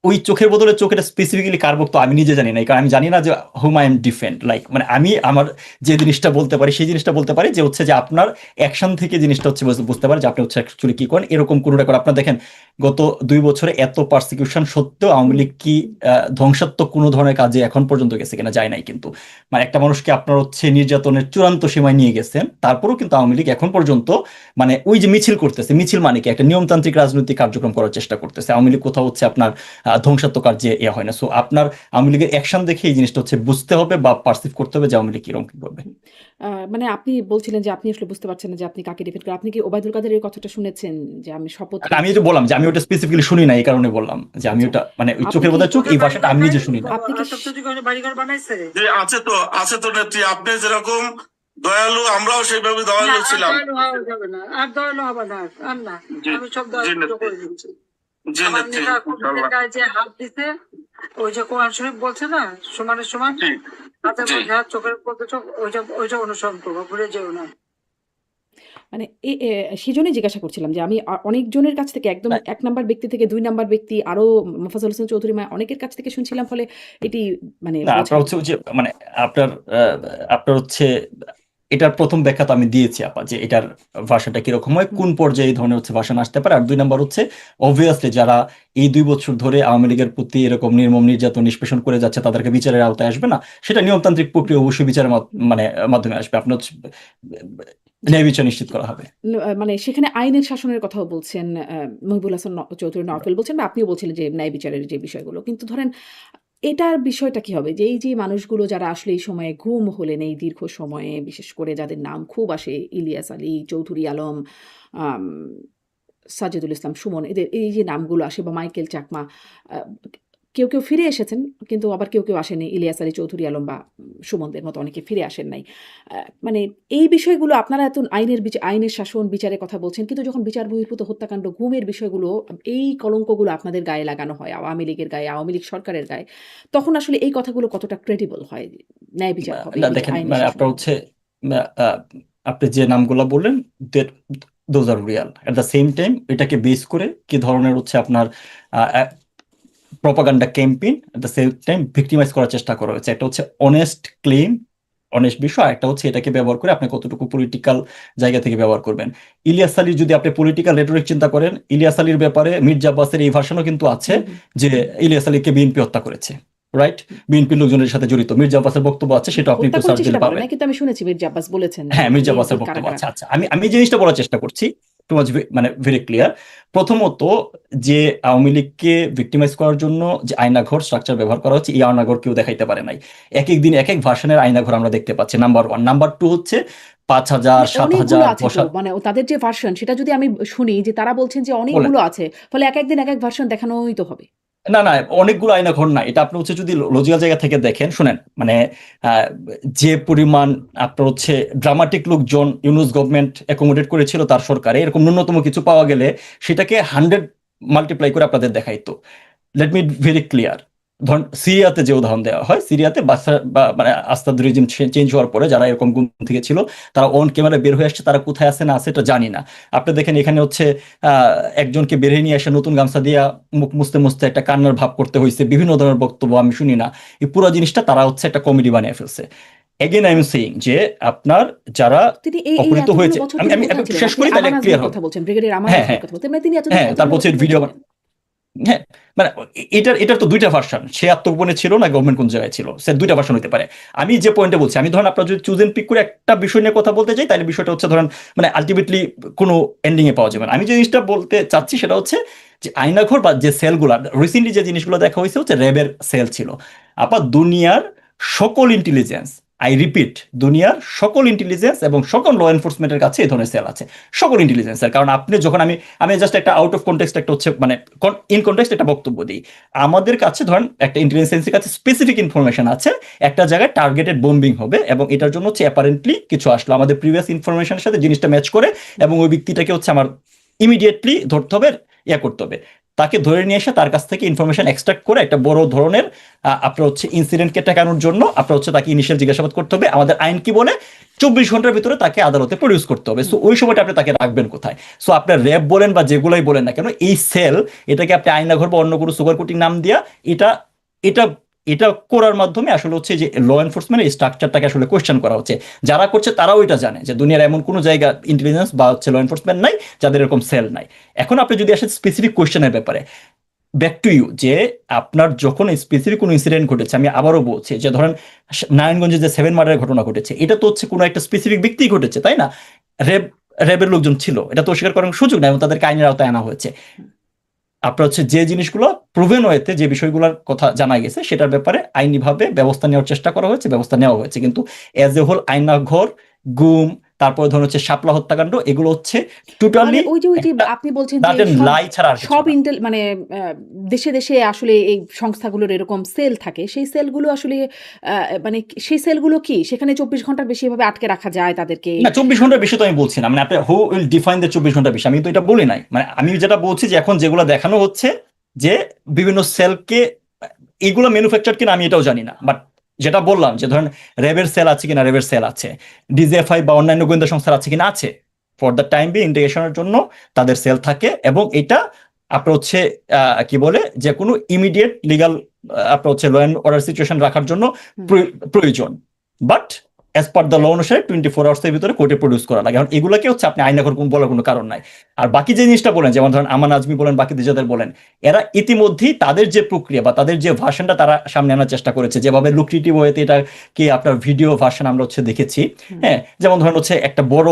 ওই চোখের বদলে চোখ, এটা স্পেসিফিক্যালি কার বক্তব্য আমি নিজে জানি না, কারণ আমি জানি না যে হুম আই এম ডিফেন্ড, লাইক মানে আমি আমার যে জিনিসটা বলতে পারি সেই জিনিসটা বলতে পারি, যে হচ্ছে যে আপনার অ্যাকশন থেকে জিনিসটা হচ্ছে বুঝতে পারে যে আপনি হচ্ছে অ্যাকচুয়ালি কি করেন, এরকম কোনো রেকর্ড আপনার দেখেন। গত 2 বছরে এত পারসিকিউশন সত্ত্বেও আওয়ামী লীগ কি ধ্বংসাত্মক কোনো ধরনের কাজে এখন পর্যন্ত গেছে কিনা, যায় নাই কিন্তু। মানে একটা মানুষকে আপনার হচ্ছে নির্যাতনের চূড়ান্ত সীমায় নিয়ে গেছেন, তারপরেও কিন্তু আওয়ামী লীগ এখন পর্যন্ত মানে ওই যে মিছিল করতেছে, মিছিল মানে কি একটা নিয়মতান্ত্রিক রাজনৈতিক কার্যক্রম করার চেষ্টা করতেছে। আওয়ামী লীগ কোথাও হচ্ছে আপনার ধ্বংসাত্মক কার্যে হয় না। সো আপনার আওয়ামী লীগের অ্যাকশন দেখে এই জিনিসটা হচ্ছে বুঝতে হবে বা পারসিভ করতে হবে যে আওয়ামী লীগ কিরকম কি করবে। মানে আপনি বলছিলেন যে আপনি আসলে বুঝতে পারছেন না যে আপনি কাকে ডিফেন্ড করেন। আপনি কি ওবায়দুল কাদেরের কথাটা শুনেছেন যে আমি শপথ আর আমি নিচ্ছি? যে বললাম যে আমি ওটা স্পেসিফিক্যালি শুনি না, এই কারণে বললাম যে আমি আচ্ছা, ওটা মানে ওই আপনি চোখের কি বোধহয় চোখ, এই তোদের ভাষাটা বাড়িঘর আমি নাই? নিজে শুনি না। আপনি কি আশরাফ চৌধুরী কোনো বাড়িঘর বানাইছে? যে আছে তো নেত্রী, আপনি যেরকম দয়ালু আমরাও সেইভাবে না, দয়ালু আর ছিলাম। দয়ালু হওয়া যাবে না, আর দয়ালু হবে না, আর না। জি আমি সব জি দয়ালু নেত্রী, করে দিচ্ছি। জি আমার নেত্রী, নেতা কর্মীদের ইনশাআল্লাহ। গায়ে যে হাত দিছে, ওই যে কোরআন শরীফ বলছে না, সমানে সমান, জি হাতের জি মধ্যে হাত, চোখের মধ্যে চোখ, ওইটা অনুসরণ করবো, ভুলে যেও না। মানে সেজন্যই জিজ্ঞাসা করছিলাম যে আমি অনেকজনের কাছ থেকে একদম না, ১ নাম্বার ব্যক্তি থেকে ২ নাম্বার ব্যক্তি আরো মোফাজ্জল হোসেন চৌধুরী অনেকের কাছ থেকে শুনছিলাম, ফলে এটি মানে না, বোঝা আপনার হচ্ছে ওই যে মানে আপনার আপনার হচ্ছে এটার প্রথম ব্যাখ্যা তো আমি দিয়েছি আপা, যে এটার ভাষাটা কিরকম হয়, হুম, কোন পর্যায়ে এই ধরনের হচ্ছে ভাষণ আসতে পারে। আর 2 নম্বর হচ্ছে অবভিয়াসলি যারা এই 2 বছর ধরে আওয়ামী লীগের প্রতি এরকম নির্মম নির্যাতন নিষ্পেষণ করে যাচ্ছে তাদেরকে বিচারের আওতায় আসবে না, সেটা নিয়মতান্ত্রিক প্রক্রিয়া অবশ্যই বিচারের মানে মাধ্যমে আসবে। আপনার হচ্ছে জি। ন্যায় বিচার নিশ্চিত করা হবে। মানে সেখানে আইনের শাসনের কথাও বলছেন মহিবুল হাসান চৌধুরী নওফেল বলছেন, বা আপনিও বলছিলেন যে ন্যায় বিচারের যে বিষয়গুলো। কিন্তু ধরেন এটার বিষয়টা কি হবে? যে এই যে মানুষগুলো যারা আসলে এই সময়ে গুম হলেন, এই দীর্ঘ সময়ে, বিশেষ করে যাদের নাম খুব আসে, ইলিয়াস আলী, চৌধুরী আলম, আম সাজেদুল ইসলাম সুমন, এদের এই যে নামগুলো আসে, বা মাইকেল চাকমা, আ কেউ ফিরে এসেছেন, কিন্তু আবার কেউ আসেনি। ইলিয়াস আলী, চৌধুরী আলম বা সুমনদের মতো অনেকে ফিরে আসেন নাই। মানে এই বিষয়গুলো আপনারা এত আইনের শাসন, বিচারের কথা বলছেন, কিন্তু যখন বিচার বহির্ভূত হত্যাকাণ্ড, গুমের বিষয়গুলো, এই কলঙ্কগুলো আপনাদের গায়ে লাগানো হয়, আওয়ামী লীগের গায়ে, আওয়ামী লীগ সরকারের গায়ে, তখন আসলে এই কথাগুলো কতটা ক্রেডিবল হয়? ন্যায় বিচার হবে, না এই যে দেখেন, আইনের মানে শাসন আপনার হবে। হচ্ছে আপনি যে নামগুলো বললেন, those are Real. At the same time এটাকে বেস করে কি ধরনের হচ্ছে আপনার propaganda campaign, at the same time victimise করার চেষ্টা করা হয়েছে। একটা হচ্ছে অনেস্ট ক্লেম, অনেস্ট বিষয়, একটা হচ্ছে এটাকে ব্যবহার করে আপনি কতটুকু পলিটিক্যাল জায়গা থেকে ব্যবহার করবেন। ইলিয়াস আলী, যদি আপনি পলিটিক্যাল রেটরিক চিন্তা করেন, ইলিয়াস আলীর ব্যাপারে মির্জা আব্বাসের এই ভাষণও কিন্তু আছে, হুম, হুম, যে ইলিয়াস আলীকে বিএনপি হত্যা করেছে, রাইট? হুম। বিএনপির লোকজনের সাথে জড়িত মির্জা আব্বাসের বক্তব্য আছে, সেটা আপনি হত্যা একটু সার্চ করেছে দিলে সেটা বলে পাবেন। নাই, কিন্তু আমি শুনেছি মির্জা আব্বাস বলেছেন যে হ্যাঁ, মির্জা বিএনপি আব্বাসের কারা বক্তব্য কারা। আছে। আচ্ছা, আমি যে জিনিসটা বলার চেষ্টা করছি টু মাচ, মানে ভেরি ক্লিয়ার। প্রথমত, যে আওয়ামী লীগকে ভিক্টিমাইজ করার জন্য যে আয়নাঘর স্ট্রাকচার ব্যবহার করা হচ্ছে, এই আয়নাঘর কেউ দেখাইতে পারে নাই। এক এক দিন এক এক ভার্সনের আয়নাঘর আমরা দেখতে পাচ্ছি, নাম্বার ওয়ান। নাম্বার টু হচ্ছে 5,000, মানে অনেকগুলো 7,000, আছে তো, 10,000 মানে তাদের যে ভার্সন সেটা যদি আমি শুনি যে তারা বলছেন যে বলেন। অনেকগুলো আছে, ফলে এক একদিন এক এক ভার্সন দেখানোই তো হবে। না না, অনেকগুলো আইনা ঘর না, এটা আপনি হচ্ছে যদি লজিক্যাল জায়গা থেকে দেখেন, শুনেন মানে আহ, যে পরিমাণ আপনার হচ্ছে ড্রামাটিক লোকজন ইউনুস গভর্নমেন্ট অ্যাকোমোডেট করেছিল তার সরকারে, এরকম ন্যূনতম কিছু পাওয়া গেলে সেটাকে 100 মাল্টিপ্লাই করে আপনাদের দেখাইতো। লেট মি ভেরি ক্লিয়ার, ধরুন সিরিয়াতে যে উদাহরণ দেওয়া হয়, সিরিয়াতে মানে আসাদ রেজিম চেঞ্জ হওয়ার পরে যারা এরকম গুম থেকে ছিল তারা অন ক্যামেরা বের হয়ে আসছে, তারা কোথায় আছে না আছে এটা জানি না। আপনি দেখেন এখানে হচ্ছে একজনকে বের হয়ে নিয়ে এসে নতুন গামছা দিয়া মুখ মুছতে মুছতে একটা কান্নার ভাব করতে হয়েছে, বিভিন্ন ধরনের বক্তব্য আমি শুনি না। এই পুরো জিনিসটা তারা হচ্ছে একটা কমেডি বানিয়ে ফেলছে। এগেন আই এম সেইং যে আপনার যারা তিনি এই অপহৃত এতগুলো হয়েছে, বছর আমি তিনি আমি কোথায় আমি ছিলেন? শেষ আপনি করি তাহলে আমান ক্লিয়ার আজমির হবে। কথা বলছেন, ব্রিগেডিয়ার আমান হ্যাঁ আজমির হ্যাঁ কথা বলছেন, মানে তিনি হ্যাঁ, তারপর এতগুলো হচ্ছে বছর ভিডিও, কোথায় ছিলেন? হ্যাঁ মানে এটার তো দুইটা ভার্সন, সে আত্মগোপনে ছিল না গভর্নমেন্ট কোন জায়গায় ছিল, সে দুইটা ভার্সন হতে পারে। আমি যে পয়েন্টে বলছি, আমি ধরেন আপনার যদি চুজ এন্ড পিক করে একটা বিষয় নিয়ে কথা বলতে চাই, তাহলে বিষয়টা হচ্ছে ধরেন মানে আলটিমেটলি কোনো এন্ডিং এ পাওয়া যাবে না। আমি যে জিনিসটা বলতে চাচ্ছি সেটা হচ্ছে যে আয়নাঘর বা যে সেলগুলো রিসেন্টলি যে জিনিসগুলো দেখা হয়েছে হচ্ছে র্যাবের সেল ছিল। আবার দুনিয়ার সকল ইন্টেলিজেন্স, আই রিপিট, দুনিয়ার সকল ইন্টেলিজেন্স এবং সকল ল এনফোর্সমেন্টের কাছে এই ধরনের সেল আছে, সকল ইন্টেলিজেন্সের। কারণ আপনি যখন আমি জাস্ট একটা আউট অফ কনটেক্সট একটা হচ্ছে মানে ইন কনটেক্সট একটা বক্তব্য দিই, আমাদের কাছে ধরেন একটা ইন্টেলিজেন্সের কাছে স্পেসিফিক ইনফরমেশন আছে একটা জায়গায় টার্গেটেড বোম্বিং হবে, এবং এটার জন্য হচ্ছে অ্যাপারেন্টলি কিছু আসলো আমাদের প্রিভিয়াস ইনফরমেশনের সাথে জিনিসটা ম্যাচ করে, এবং ওই ব্যক্তিটাকে হচ্ছে আমার ইমিডিয়েটলি ধরতে হবে, করতে হবে, তাকে ধরে নিয়ে এসে তার কাছ থেকে ইনফরমেশন এক্সট্রাক্ট করে একটা বড় ধরনের আপনার হচ্ছে ইনসিডেন্টকে ঠেকানোর জন্য আপনার হচ্ছে তাকে ইনিশিয়াল জিজ্ঞাসাবাদ করতে হবে। আমাদের আইন কি বলে 24 ঘন্টার ভিতরে তাকে আদালতে প্রডিউস করতে হবে। সো ওই সময়টা আপনি তাকে রাখবেন কোথায়? সো আপনার র্যাব বলেন বা যেগুলোই বলেন না কেন, এই সেল, এটাকে আপনি আয়নাঘর বা অন্য কোনো সুগার কোটিং নাম দিয়া এটা এটা এটা করার মাধ্যমে আসলে হচ্ছে যে ল এনফোর্সমেন্ট এই স্ট্রাকচারটাকে আসলে কোয়েশ্চেন করা হচ্ছে। যারা করছে তারাও এটা জানে যে দুনিয়ার এমন কোনো জায়গা ইন্টেলিজেন্স বা হচ্ছে ল এনফোর্সমেন্ট নাই যাদের এরকম সেল নাই। এখন আপনি যদি আসেন স্পেসিফিক কোয়েশ্চেনের ব্যাপারে, ব্যাক টু ইউ, যে আপনার যখন স্পেসিফিক কোনো ইনসিডেন্ট ঘটেছে, আমি আবারও বলছি যে ধরেন নারায়ণগঞ্জে যে 7 মার্ডারের ঘটনা ঘটেছে, এটা তো হচ্ছে কোনো একটা স্পেসিফিক ব্যক্তি ঘটেছে, তাই না? র্যাব র্যাবের লোকজন ছিল, এটা তো অস্বীকার করার সুযোগ নাই, এবং তাদেরকে আইনের আওতায় আনা হয়েছে। আপনার হচ্ছে যে জিনিসগুলো প্রুভেন হয়েছে, যে বিষয়গুলোর কথা জানা গেছে, সেটার ব্যাপারে আইনিভাবে ব্যবস্থা নেওয়ার চেষ্টা করা হয়েছে, ব্যবস্থা নেওয়া হয়েছে। কিন্তু এজ এ হোল আয়নাঘর, গুম, তারপরে ধরুন হচ্ছে শাপলা হত্যাকাণ্ড, এগুলো হচ্ছে মানে টোটালি ওই যে আপনি বলছেন যে সব লাই ছাড়া আর কিছু সব না। মানে দেশে দেশে আসলে এই সংস্থাগুলোর এরকম সেল থাকে, সেই সেলগুলো আসলে মানে সেই সেলগুলো কি সেখানে 24 ঘন্টার বেশি এভাবে আটকে রাখা যায় তাদেরকে? না, 24 ঘন্টার বেশি তো আমি বলছি না, মানে আপনি হু উইল ডিফাইন দ্য 24 ঘন্টার বেশি, আমি তো এটা বলি নাই। মানে আমি যেটা বলছি যে এখন যেগুলো দেখানো হচ্ছে যে বিভিন্ন সেলকে, এগুলো ম্যানুফ্যাকচার কিনা আমি এটাও জানি না, বাট যেটা বললাম যে ধরেন র্যাবের সেল আছে কিনা, র্যাবের সেল আছে, ডিজিএফআই বা অন্যান্য গোয়েন্দা সংস্থার আছে কিনা, আছে। ফর দ্য টাইম বি ইন্টিগ্রেশনের জন্য তাদের সেল থাকে, এবং এটা আপনার হচ্ছে কি বলে যে কোনো ইমিডিয়েট লিগাল আপনার হচ্ছে ল অ্যান্ড অর্ডার সিচুয়েশন রাখার জন্য প্রয়োজন। But as per the law অনুসারে 24 আওয়ার্সের ভিতরে কোর্টে প্রডিউস করা লাগে। এখন এগুলোকে হচ্ছে আপনি আইনাঘর বলার কোনো কারণ নাই। আর বাকি যে জিনিসটা বলেন, যেমন ধরেন আমান আজমি বলেন, বাকি যাদের বলেন, এরা ইতিমধ্যেই তাদের যে প্রক্রিয়া বা তাদের যে ভার্সনটা তারা সামনে আনার চেষ্টা করেছে, যেভাবে লুক্রেটিভ ওয়েতে এটাকে আপনার ভিডিও ভার্সন আমরা হচ্ছে দেখেছি। হ্যাঁ, যেমন ধরেন হচ্ছে একটা বড়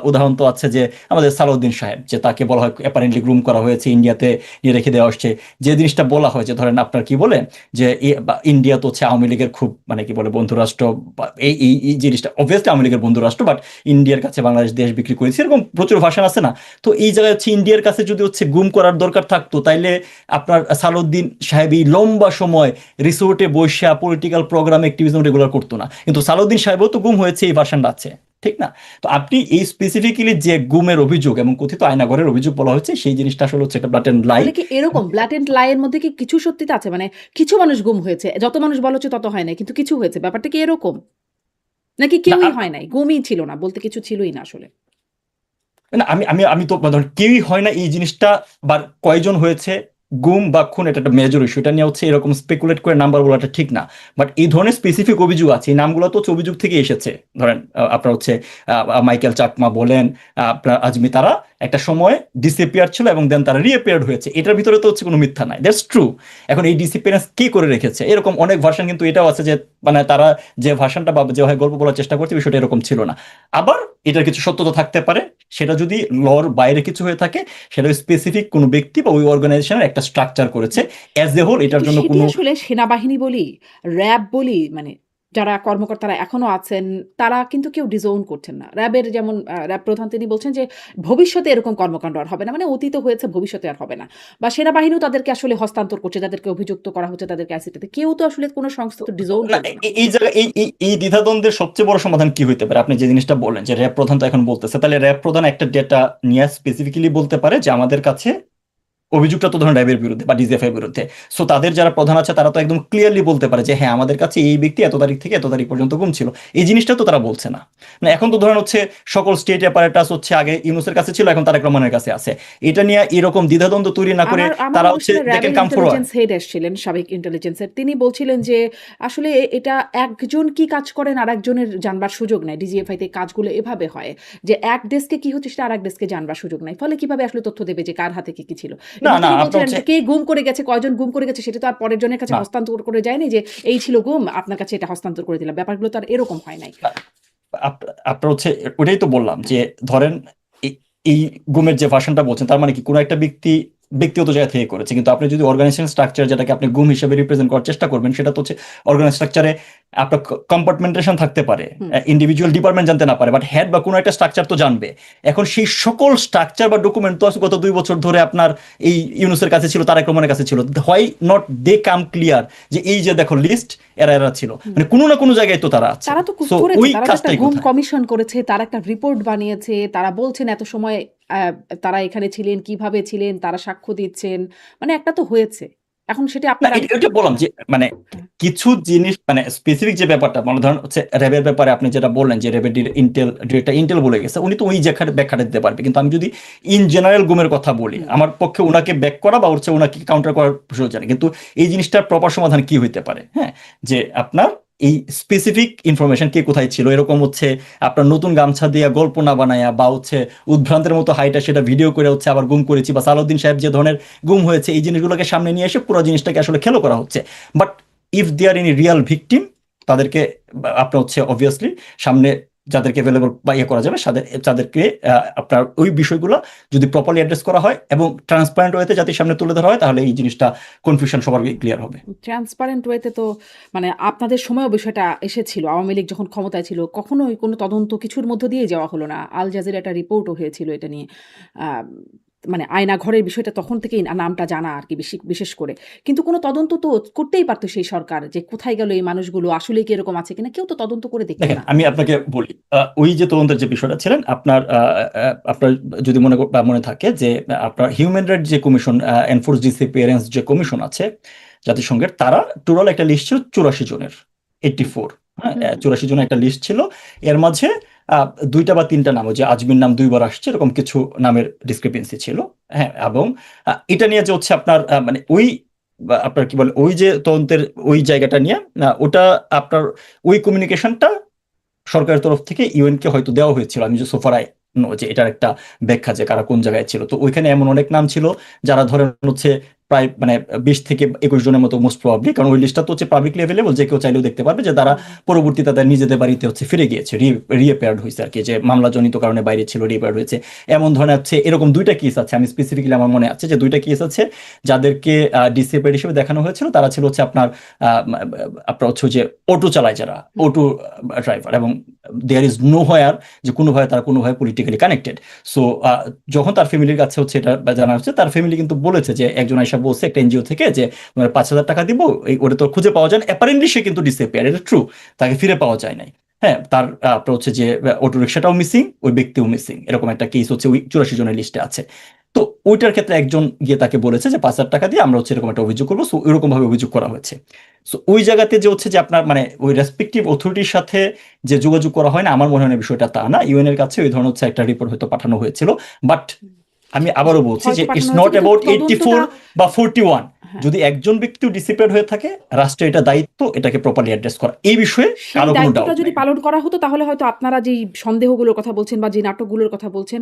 উদাহরণ তো আছে যে আমাদের সালাউদ্দিন সাহেব, যে তাকে বলা হয় অ্যাপারেন্টলি গ্রুম করা হয়েছে, ইন্ডিয়াতে নিয়ে রেখে দেওয়া হচ্ছে। যে জিনিসটা বলা হয় যে ধরেন আপনার কি বলে যে ইন্ডিয়া তো হচ্ছে আওয়ামী লীগের খুব মানে কি বলে বন্ধুরাষ্ট্র, এই জিনিসটা অবভিয়াসলি আওয়ামী লীগের বন্ধুরাষ্ট্র, বাট ইন্ডিয়ার কাছে বাংলাদেশ দেশ বিক্রি করেছে, এরকম প্রচুর ভাষণ আছে না? তো এই জায়গায় হচ্ছে ইন্ডিয়ার কাছে যদি হচ্ছে গুম করার দরকার থাকতো, তাইলে আপনার সালাউদ্দিন সাহেব এই লম্বা সময় রিসোর্টে বসে পলিটিক্যাল প্রোগ্রাম অ্যাক্টিভিজম রেগুলার করতো না। কিন্তু সালাউদ্দিন সাহেবও তো গুম হয়েছে, এই ভাষণটা আছে, ঠিক না? তো আপনি এই স্পেসিফিক্যালি যে গুমের অভিযোগ এবং কথিত আয়নাঘরের অভিযোগ বলা হচ্ছে, সেই জিনিসটা আসলে হচ্ছে একটা ব্ল্যাটেন্ট লাই। তাহলে কি এরকম ব্ল্যাটেন্ট লাইয়ের মধ্যে কি কিছু সত্যিতা আছে? মানে কিছু মানুষ গুম হয়েছে, যত মানুষ বলা হচ্ছে তত হয় নাই, কিন্তু কিছু হয়েছে, ব্যাপারটা কি এরকম? নাকি কেউই হয় নাই, গুমই ছিল না, বলতে কিছু ছিলই না আসলে? না, আমি আমি আমি তো ধরেন কেউই হয় না এই জিনিসটা, বা কয়জন হয়েছে গুম বা খুন, এটা একটা মেজর ইস্যু। এটা নিয়ে হচ্ছে এরকম স্পেকুলেট করে নাম্বার বলাটা ঠিক না। বাট এই ধরনের স্পেসিফিক অভিযোগ আছে, এই নামগুলো তো হচ্ছে অভিযোগ থেকে এসেছে। ধরেন আপনার হচ্ছে মাইকেল চাকমা বলেন, আপনার আজমি, তারা একটা সময় ডিসঅ্যাপিয়ার ছিল এবং দেন তারা রিঅ্যাপিয়ার্ড হয়েছে। এটার ভিতরে তো হচ্ছে কোনো মিথ্যা নাই, দ্যাটস ট্রু। এখন এই ডিসঅ্যাপিয়ারেন্স কে করে রেখেছে, এরকম অনেক ভার্সন কিন্তু এটাও আছে যে মানে তারা যে ভার্সনটা বা যে গল্প বলার চেষ্টা করছে বিষয়টা এরকম ছিল না। আবার এটার কিছু সত্যতা থাকতে পারে, সেটা যদি লর বাইরে কিছু হয়ে থাকে, সেটা স্পেসিফিক কোনো ব্যক্তি বা ওই অর্গানাইজেশনের একটা স্ট্রাকচার করেছে। অ্যাজ এ হোল এটার কিন্তু জন্য সেটি কোনো আসলে সেনাবাহিনী বলি, র্যাব বলি, মানে যারা কর্মকর্তারা এখনো আছেন তারা কিন্তু কেউ ডিসওন করছেন না। র্যাবের যেমন র্যাব প্রধান তিনি বলছেন যে ভবিষ্যতে এরকম কর্মকাণ্ড আর হবে না, মানে অতীত হয়েছে ভবিষ্যতে আর হবে না। বা সেনাবাহিনীও তাদেরকে আসলে হস্তান্তর করছে, যাদেরকে অভিযুক্ত করা হচ্ছে তাদেরকে আইসিটিতে, কেউ তো আসলে কোনো সংস্থা তো ডিসওন না, করবে না। এই জায়গায় এই দ্বিধাদ্বন্দ্বের সবচেয়ে বড় সমাধান কি হইতে পারে? আপনি যে জিনিসটা বললেন যে র্যাব প্রধান তো এখন বলতেছে, তাহলে র্যাব প্রধান একটা ডেটা নিয়ে স্পেসিফিক্যালি বলতে পারে যে আমাদের কাছে অভিযোগটা তো ধরেন র্যাবের বিরুদ্ধে বা ডিজিএফআই বিরুদ্ধে, সো তাদের যারা প্রধান আছে তারা তো একদম ক্লিয়ারলি বলতে পারে যে হ্যাঁ আমাদের কাছে এই ব্যক্তি এত তারিখ থেকে এত তারিখ পর্যন্ত গুম ছিল। এই জিনিসটা তো তারা বলছে না। মানে এখন তো ধরেন হচ্ছে সকল স্টেট অ্যাপারেটাস হচ্ছে আগে ইউনূসের কাছে ছিল, এখন তারেক রহমানের কাছে আছে। এটা নিয়ে এরকম দ্বিধাদ্বন্দ্ব তৈরি না করে আমার তারা হচ্ছে অনুষ্ঠানে দে র্যাবের can come forward. Intelligence head এসেছিলেন, সাবেক ইন্টেলিজেন্সের, তিনি বলছিলেন যে আসলে এটা একজন কি কাজ করেন আর একজনের জানবার সুযোগ নাই। ডিজিএফআই তে কাজগুলো এভাবে হয় যে এক ডেস্কে কি হচ্ছে সেটা আর এক ডেস্কে জানবার সুযোগ নাই, ফলে কিভাবে আসলে তথ্য দেবে যে কার হাতে কি কি ছিল। না এবং না তিনি আপনার বলছিলেন হচ্ছে যে কে গুম করে গেছে, কয়জন গুম করে গেছে সেটা তো আর পরের জনের কাছে না হস্তান্তর করে যায়নি যে এই ছিল গুম আপনার কাছে এটা হস্তান্তর করে দিলাম, ব্যাপারগুলো তো আর এরকম হয় নাই। আপনার হচ্ছে ওটাই তো বললাম যে ধরেন এই গুমের যে ভার্সনটা বলছেন তার মানে কি কোনো একটা ব্যক্তিগত জায়গা থেকে করেছে, কিন্তু আপনি যদি অর্গানাইজেশন স্ট্রাকচার যেটাকে আপনি গুম হিসেবে রিপ্রেজেন্ট করার চেষ্টা করবেন, সেটা তো হচ্ছে অর্গানাইজ স্ট্রাকচারে আপনার কম্পার্টমেন্টেশন থাকতে পারে, ইন্ডিভিজুয়াল ডিপার্টমেন্ট জানতে না পারে, বাট হেড বা কোনো একটা স্ট্রাকচার তো জানবে। এখন সেই সকল স্ট্রাকচার বা ডকুমেন্ট তো গত 2 বছর ধরে আপনার এই ইউনূসের কাছে ছিল, তারেক রহমানের কাছে ছিল। Why not they come clear যে এই যে দেখো লিস্ট এরা ছিল, মানে কোনো না কোনো জায়গায় তো তারা আছে। তারা তো সো করেছে, ওই তারা তো একটা কাজটাই গুম কোথায়? কমিশন করেছে, তারা একটা রিপোর্ট বানিয়েছে, তারা বলছেন এত সময় তারা এখানে ছিলেন, কিভাবে ছিলেন, তারা সাক্ষ্য দিচ্ছেন, মানে একটা তো হয়েছে। এখন সেটা না আপনারা এটা বললাম যে মানে কিছু জিনিস মানে স্পেসিফিক যে ব্যাপারটা, মানে ধরেন হচ্ছে র্যাবের ব্যাপারে আপনি যেটা বললেন যে র্যাবের ডিরেক্টর ইন্টেল বলে গেছে, উনি তো ওই ব্যাখ্যাটা দিতে পারবে। কিন্তু আমি যদি ইন জেনারেল গুমের কথা বলি, আমার পক্ষে ওনাকে ব্যাক করা বা হচ্ছে ওনাকে কাউন্টার করার প্রশ্ন জানে, কিন্তু এই জিনিসটার প্রপার সমাধান কি হইতে পারে? হ্যাঁ, যে আপনার এই স্পেসিফিক ইনফরমেশন কে কোথায় ছিল, এরকম হচ্ছে আপনার নতুন গামছা দিয়ে গল্প না বানায়া বা হচ্ছে উদ্ভ্রান্তের মতো হাইটা সেটা ভিডিও করে হচ্ছে আবার গুম করেছি, বা সালাউদ্দিন সাহেব যে ধরনের গুম হয়েছে এই জিনিসগুলোকে সামনে নিয়ে এসে পুরো জিনিসটাকে আসলে খেলো করা হচ্ছে। But if they are any real victim, তাদেরকে আপনার হচ্ছে অবভিয়াসলি সামনে যাদেরকে অ্যাভেলেবল বা ইয়ে করা যাবে তাদেরকে আপনার ওই বিষয়গুলো যদি প্রপারলি অ্যাড্রেস করা হয় এবং ট্রান্সপারেন্ট ওয়েতে জাতির সামনে তুলে ধরা হয়, তাহলে এই জিনিসটা কনফিউশন সবার ক্লিয়ার হবে। ট্রান্সপারেন্ট ওয়েতে তো মানে আপনাদের সময়ও বিষয়টা এসেছিল, আওয়ামী লীগ যখন ক্ষমতায় ছিল কখনোই কোনো তদন্ত কিছুর মধ্য দিয়ে যাওয়া হলো না। আল জাজিরা একটা রিপোর্টও হয়েছিল এটা নিয়ে। মানে আয়না ঘরের বিষয়টা তখন থেকেই নামটা জানা আর কি, বিশেষ করে। কিন্তু কোনো তদন্ত তো করতেই পারতো সেই সরকার, যে কোথায় গেল এই মানুষগুলো, আসলে কি এরকম আছে কিনা, কেউ তো তদন্ত করে দেখতো দেখেন না। আমি আপনাকে বলি, ওই যে তদন্তের যে বিষয়টা ছিলেন আপনার যদি মনে থাকে যে আপনার হিউম্যান রাইট যে কমিশন, এনফোর্স ডিসঅ্যাপিয়ারেন্স যে কমিশন আছে জাতিসংঘের, তারা টোটাল একটা লিস্ট ছিল 84 জনের, 84, হ্যাঁ 84 জনের একটা লিস্ট ছিল। এর মাঝে 2টা বা 3টা নাম, যে আজমির নাম 2বার আসছে, এরকম কিছু নামের ডিসক্রিপেন্সি ছিল। হ্যাঁ, এবং এটা নিয়ে যে হচ্ছে আপনার মানে আপনার কি বলে ওই যে তদন্তের ওই জায়গাটা নিয়ে ওটা আপনার ওই কমিউনিকেশনটা সরকারের তরফ থেকে ইউএন কে হয়তো দেওয়া হয়েছিল। আমি যে সোফারাই যে এটার একটা ব্যাখ্যা যে কারা কোন জায়গায় ছিল, তো ওইখানে এমন অনেক নাম ছিল যারা ধরেন হচ্ছে প্রায় মানে 20 থেকে 21 জনের মতো মোস্ট প্রবাবলি, কারণ ওই লিস্টটা তো হচ্ছে পাবলিকলি অ্যাভেলেবল, যে কেউ চাইলেও দেখতে পারবে, যে তারা পরবর্তী তাদের নিজেদের বাড়িতে হচ্ছে ফিরে গিয়েছে, রিঅ্যাপিয়ার্ড হয়েছে আর কি, যে মামলাজনিত কারণে বাইরে ছিল, রিঅ্যাপিয়ার্ড হয়েছে। এমন ধরনের হচ্ছে এরকম 2টা কেস আছে, আমি স্পেসিফিক্যালি আমার মনে আছে যে 2টা কেস আছে যাদেরকে ডিসঅ্যাপিয়ার্ড হিসেবে দেখানো হয়েছিল। তারা ছিল হচ্ছে আপনার হচ্ছে যে অটো চালায়, যারা অটো ড্রাইভার, এবং দেয়ার ইজ নো হোয়ার যে কোনোভাবে তারা কোনোভাবে পলিটিক্যালি কানেক্টেড। সো যখন তার ফ্যামিলির কাছে হচ্ছে এটা জানা হচ্ছে, তার ফ্যামিলি কিন্তু বলেছে যে একজন আইসা বলছে একটা এনজিও থেকে যে 5,000 টাকা দিব, ওটা তো খুঁজে পাওয়া যায় না। অ্যাপারেন্টলি সে কিন্তু ডিসঅ্যাপিয়ার, এটা ট্রু, তাকে ফিরে পাওয়া যায় নাই। হ্যাঁ, তার আপনার হচ্ছে যে অটো রিক্সাটাও মিসিং, ওই ব্যক্তিও মিসিং, এরকম একটা কেস হচ্ছে ওই 84 জনের লিস্টে আছে। তো ওইটার ক্ষেত্রে একজন গিয়ে তাকে বলেছে যে 5,000 টাকা দিয়ে আমরা হচ্ছে এরকম একটা অভিযোগ করবো। সো এরকম ভাবে অভিযোগ করা হয়েছে। সো ওই জায়গাতে যে হচ্ছে যে আপনার মানে ওই রেসপেক্টিভ অথরিটির সাথে যে যোগাযোগ করা হয় না, আমার মনে হয় না বিষয়টা তা না। ইউএন এর কাছে ওই ধরনের হচ্ছে একটা রিপোর্ট হয়তো পাঠানো হয়েছিল, বাট আমি আবারও বলছি যে ইটস নট অ্যাবাউট 84 বা 41। যদি একজন ব্যক্তিও ডিসিপ্লিন হয়ে থাকে, রাষ্ট্রের এটা দায়িত্ব এটাকে প্রপারলি অ্যাড্রেস করা। এই বিষয়ে কারো কোনো ডাউট যদি পালন করা হতো তাহলে হয়তো আপনারা যেই সন্দেহগুলোর কথা বলছেন বা যে নাটকগুলোর কথা বলছেন,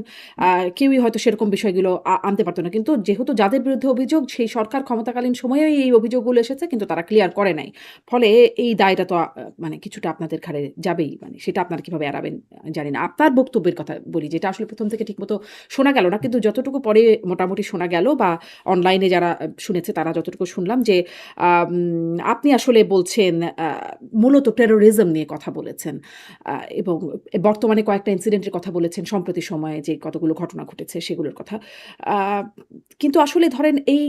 কেউই হয়তো সেরকম বিষয়গুলো আনতে পারতো না। কিন্তু যেহেতু যাদের বিরুদ্ধে অভিযোগ, সেই সরকার ক্ষমতাকালীন সময়েই এই অভিযোগগুলো এসেছে, কিন্তু তারা ক্লিয়ার করে নাই, ফলে এই দায়টা তো মানে কিছুটা আপনাদের ঘাড়ে যাবেই। মানে সেটা আপনারা কিভাবে এড়াবেন জানি না। আপনার বক্তব্যের কথা বলি, যেটা আসলে প্রথম থেকে ঠিকমতো শোনা গেল না, কিন্তু যতটুকু পরে মোটামুটি শোনা গেল বা অনলাইনে যারা শুনেছে তারা যতটুকু শুনলাম যে আপনি আসলে বলছেন মূলত টেরোরিজম নিয়ে কথা বলেছেন এবং বর্তমানে কয়েকটা ইনসিডেন্টের কথা বলেছেন, সম্প্রতি সময়ে যে কতগুলো ঘটনা ঘটেছে সেগুলোর কথা। আহ, কিন্তু আসলে ধরেন এই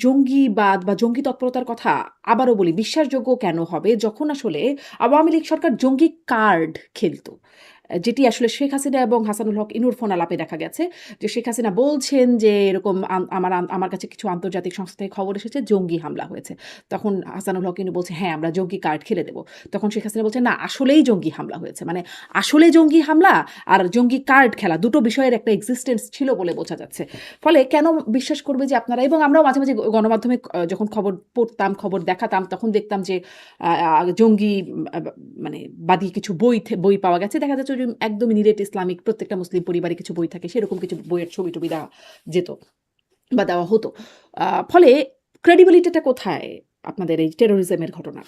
জঙ্গিবাদ বা জঙ্গি তৎপরতার কথা আবারও বলি, বিশ্বাসযোগ্য কেন হবে যখন আসলে আওয়ামী লীগ সরকার জঙ্গি কার্ড খেলতো, যেটি আসলে শেখ হাসিনা এবং হাসানুল হক ইনুর ফোন আলাপে দেখা গেছে যে শেখ হাসিনা বলছেন যে এরকম আমার কাছে কিছু আন্তর্জাতিক সংস্থা থেকে খবর এসেছে জঙ্গি হামলা হয়েছে। তখন হাসানুল হক ইনু বলছে হ্যাঁ আমরা জঙ্গি কার্ড খেলে দেবো। তখন শেখ হাসিনা বলছে না আসলেই জঙ্গি হামলা হয়েছে, মানে আসলে জঙ্গি হামলা আর জঙ্গি কার্ড খেলা দুটো বিষয়ের একটা এক্সিস্টেন্স ছিল বলে বোঝা যাচ্ছে। ফলে কেন বিশ্বাস করবে যে আপনারা, এবং আমরাও মাঝে মাঝে গণমাধ্যমে যখন খবর পড়তাম, খবর দেখাতাম, তখন দেখতাম যে জঙ্গি মানে বাদী কিছু বই পাওয়া গেছে, দেখা যাচ্ছে যে একদমই নিরেট ইসলামিক, প্রত্যেকটা মুসলিম পরিবারে কিছু বই থাকে, সেরকম কিছু বইয়ের ছবি টবি দেওয়া যেত বা দেওয়া হতো। ফলে ক্রেডিবিলিটিটা কোথায় আপনাদের এই টেরোরিজমের ঘটনা?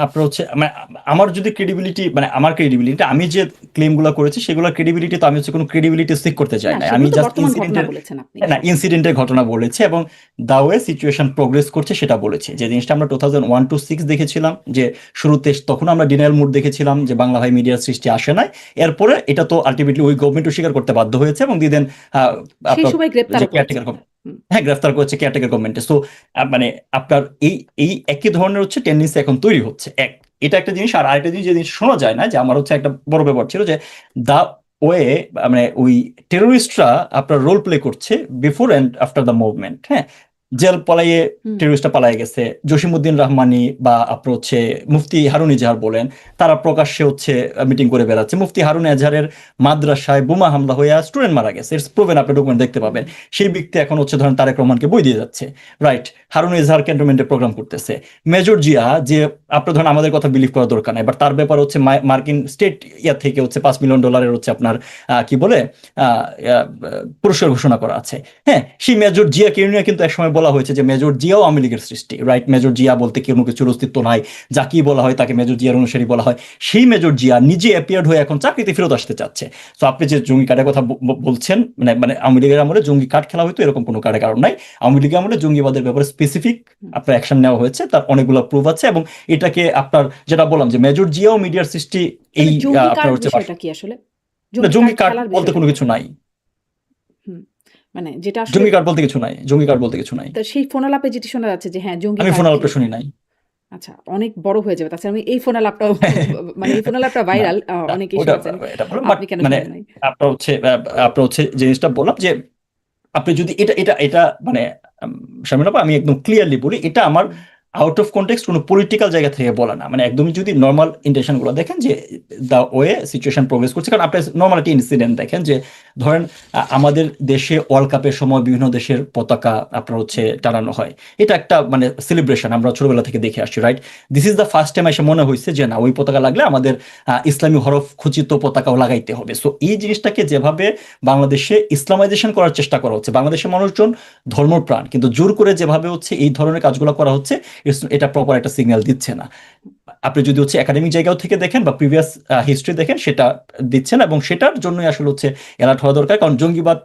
আপনার হচ্ছে মানে আমার যদি ক্রেডিবিলিটি মানে আমার ক্রেডিবিলিটি আমি যে ক্লেমগুলো করেছি সেগুলোর ক্রেডিবিলিটি তো আমি হচ্ছে কোনো ক্রেডিবিলিটি সিক করতে চাই না না, আমি সেগুলো তো জাস্ট বর্তমান ঘটনা ইনসিডেন্টের বলেছেন আপনি। না ইনসিডেন্টের ঘটনা বলেছি এবং দা ওয়ে সিচুয়েশন প্রোগ্রেস করছে সেটা বলেছি। যে জিনিসটা আমরা 2001-06 দেখেছিলাম যে শুরুতে, তখন আমরা ডিনায়াল মুড দেখেছিলাম যে বাংলা ভাই মিডিয়ার সৃষ্টি আসে নাই, এরপরে এটা তো আলটিমেটলি ওই গভর্নমেন্টও স্বীকার করতে বাধ্য হয়েছে এবং দিদেন সেই আপনার সময় গ্রেপ্তার যে কেয়ারটেকার হ্যাঁ গ্রেফতার করেছে কেয়ারটেকার গভর্নমেন্টে। সো মানে আপনার এই একই ধরনের হচ্ছে টেন্ডেন্সি এখন তৈরি হচ্ছে। এটা একটা জিনিস। আর আরেকটা জিনিস যে জিনিস শোনা যায় না, যে আমার হচ্ছে একটা বড় ব্যাপার ছিল যে দা ওয়ে মানে ওই টেরোরিস্টরা আপনার রোল প্লে করছে before and after the movement. হ্যাঁ, জেল পালাইয়ে টেরোরিস্টরা পালাই গেছে, জসিমউদ্দিন রহমানি বা আপনার হচ্ছে মুফতি হারুন ইজাহার বলেন, তারা প্রকাশ্যে হচ্ছে মিটিং করে বেড়াচ্ছে। মুফতি হারুন ইজাহারের মাদ্রাসায় বোমা হামলা হয়ে স্টুডেন্ট মারা গেছে, ইটস প্রুভেন, আপনি ডকুমেন্ট দেখতে পাবেন। সেই ব্যক্তি এখন হচ্ছে ধরেন তারেক রহমানকে বই দিয়ে যাচ্ছে, রাইট? হারুন ইজাহার ক্যান্টনমেন্টে প্রোগ্রাম করতেছে। মেজর জিয়া, যে আপনার ধরেন আমাদের কথা বিলিভ করার দরকার নাই, বাট তার ব্যাপার হচ্ছে মার্কিন স্টেট থেকে হচ্ছে $5 মিলিয়ন হচ্ছে আপনার কি বলে পুরস্কার ঘোষণা করা আছে। হ্যাঁ, সেই মেজর জিয়াকে নিয়ে কিন্তু একসময় বলা হয়েছে যে মেজর জিয়াও আওয়ামী লীগের সৃষ্টি, রাইট? মেজর জিয়া বলতে কোনো কিছুর অস্তিত্ব নাই, যাকেই বলা হয় তাকে মেজর জিয়ার অনুসারী বলা হয়। সেই মেজর জিয়া নিজে অ্যাপিয়ার্ড হয়ে এখন চাকরিতে ফেরত আসতে চাচ্ছে। তো আপনি যে জঙ্গি কার্ডের কথা বলছেন, মানে আওয়ামী লীগের আমলে জঙ্গি কার্ড খেলা হয়তো, এরকম কোনো কার্ডের কারণ নাই। আওয়ামী লীগের আমলে জঙ্গিবাদের ব্যাপারে স্পেসিফিক আপনার অ্যাকশন নেওয়া হয়েছে, তার অনেকগুলো প্রুফ আছে। এবং এটাকে আপনার যেটা বললাম যে মেজর জিয়াও মিডিয়ার সৃষ্টি, এই আপনার হচ্ছে কি আসলে জঙ্গি কার্ড বলতে কোনো কিছু নাই, মানে যেটা জঙ্গি কার্ড বলতে কিছু নাই, জঙ্গি কার্ড বলতে কিছু নাই। তো সেই ফোন আলাপে যেটি শোনা যাচ্ছে যে হ্যাঁ জঙ্গি, আমি ফোন আলাপটা শুনি নাই। আচ্ছা, অনেক বড় হয়ে যাবে। তাছাড়া আমি এই ফোন আলাপটাও মানে এই ফোন আলাপটা ভাইরাল, অনেকেই শুনছেন, আপনি কেন মানে শুনেন নাই? আপনার হচ্ছে জিনিসটা বললাম যে আপনি যদি এটা মানে শামিনা আপা, আমি একদম ক্লিয়ারলি বলি, এটা আমার আউট অফ কনটেক্সট কোনো পলিটিক্যাল জায়গা থেকে বলা না। মানে একদমই যদি নর্মাল ইন্টেনশনগুলো দেখেন যে দ্য ওয়ে সিচুয়েশন প্রোগ্রেস করছে, কারণ আপনি নর্মাল একটা ইনসিডেন্ট দেখেন যে ধরেন আমাদের দেশে ওয়ার্ল্ড কাপের সময় বিভিন্ন দেশের পতাকা আপনার হচ্ছে টানানো হয়, এটা একটা মানে সেলিব্রেশন আমরা ছোটবেলা থেকে দেখে আসছি, right? This is the first time এসে মনে হয়েছে যে না, ওই পতাকা লাগলে আমাদের ইসলামী হরফ খচিত পতাকাও লাগাইতে হবে। সো এই জিনিসটাকে যেভাবে বাংলাদেশে ইসলামাইজেশন করার চেষ্টা করা হচ্ছে, বাংলাদেশের মানুষজন ধর্মপ্রাণ, কিন্তু জোর করে যেভাবে হচ্ছে এই ধরনের কাজগুলো করা হচ্ছে, এটা প্রপার একটা সিগন্যাল দিচ্ছে না। আপনি যদি হচ্ছে একাডেমিক জায়গাও থেকে দেখেন বা প্রিভিয়াস হিস্ট্রি দেখেন, সেটা দিচ্ছে না। এবং সেটার জন্যই আসলে হচ্ছে অ্যালার্ট হওয়া দরকার, কারণ জঙ্গিবাদ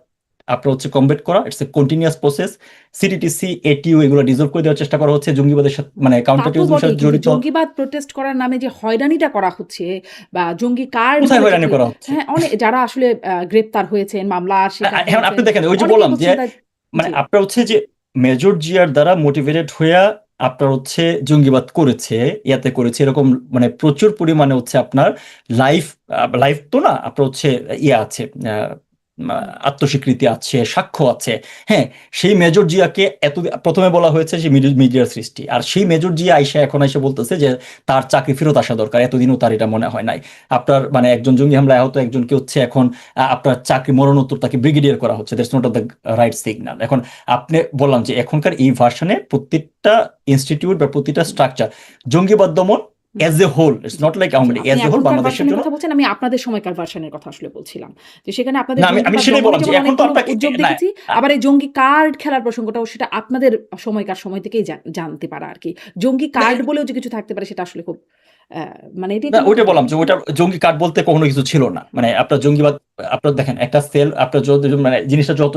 আপনার হচ্ছে কমব্যাট করা, it's a continuous process. CTTC, ATU এগুলো ডিজলভ করে দেওয়ার চেষ্টা করা হচ্ছে, জঙ্গিবাদের সাথে মানে কাউন্টার টেররিজমের সাথে জড়িত। জঙ্গিবাদ প্রোটেস্ট করার নামে যে হয়রানিটা করা হচ্ছে বা জঙ্গি কার্ড, কোথায় হয়রানি করা হচ্ছে? হ্যাঁ, অনেক যারা আসলে গ্রেপ্তার হয়েছেন, মামলা এখন আপনি দেখেন, ওই যে বললাম যে মানে আপনার হচ্ছে যে মেজর জিয়ার দ্বারা মোটিভেটেড হয়ে আপনার হচ্ছে জঙ্গিবাদ করেছে, ইয়াতে করেছে, এরকম মানে প্রচুর পরিমাণে হচ্ছে আপনার লাইফ তো না, আপনার হচ্ছে ইয়ে আছে, আত্মস্বীকৃতি আছে, সাক্ষ্য আছে। হ্যাঁ, সেই মেজর জিয়াকে প্রথমে বলা হয়েছে যে মিডিয়ার সৃষ্টি, আর সেই মেজর জিয়া এখন এসে বলতেছে যে তার চাকরি ফেরত আসা দরকার। এতদিনও তার এটা মনে হয় নাই। আপনার মানে একজন জঙ্গি হামলায় আহত একজনকে হচ্ছে এখন আপনার চাকরি মরণোত্তর তাকে ব্রিগেডিয়ার করা হচ্ছে, that's not the right signal. এখন আপনি বললাম যে এখনকার এই ভার্সনে প্রত্যেকটা ইনস্টিটিউট বা প্রতিটা স্ট্রাকচার জঙ্গিবাদ দমন as a whole, it's not like Awami League, as a whole বাংলাদেশের জন্য। কথা বলছেন, আমি আপনাদের সময়কার ভার্সনের কথা আসলে বলছিলাম যে সেখানে আপনাদের আমি সেটাই বললাম যে এখন তো আপনাকে উদ্যোগ দেখেছি, আবার এই জঙ্গি কার্ড খেলার প্রসঙ্গটাও সেটা আপনাদের সময়কার সময় থেকেই জানতে পারা আর কি। জঙ্গি কার্ড বলেও যে কিছু থাকতে পারে সেটা আসলে খুব মানে এটা ওইটা বললাম যে ওইটা জঙ্গি কার্ড বলতে কখনো কিছু ছিল না। মানে আপনার জঙ্গিবাদ, আপনার দেখেন একটা সেল, আপনার মানে জিনিসটা যত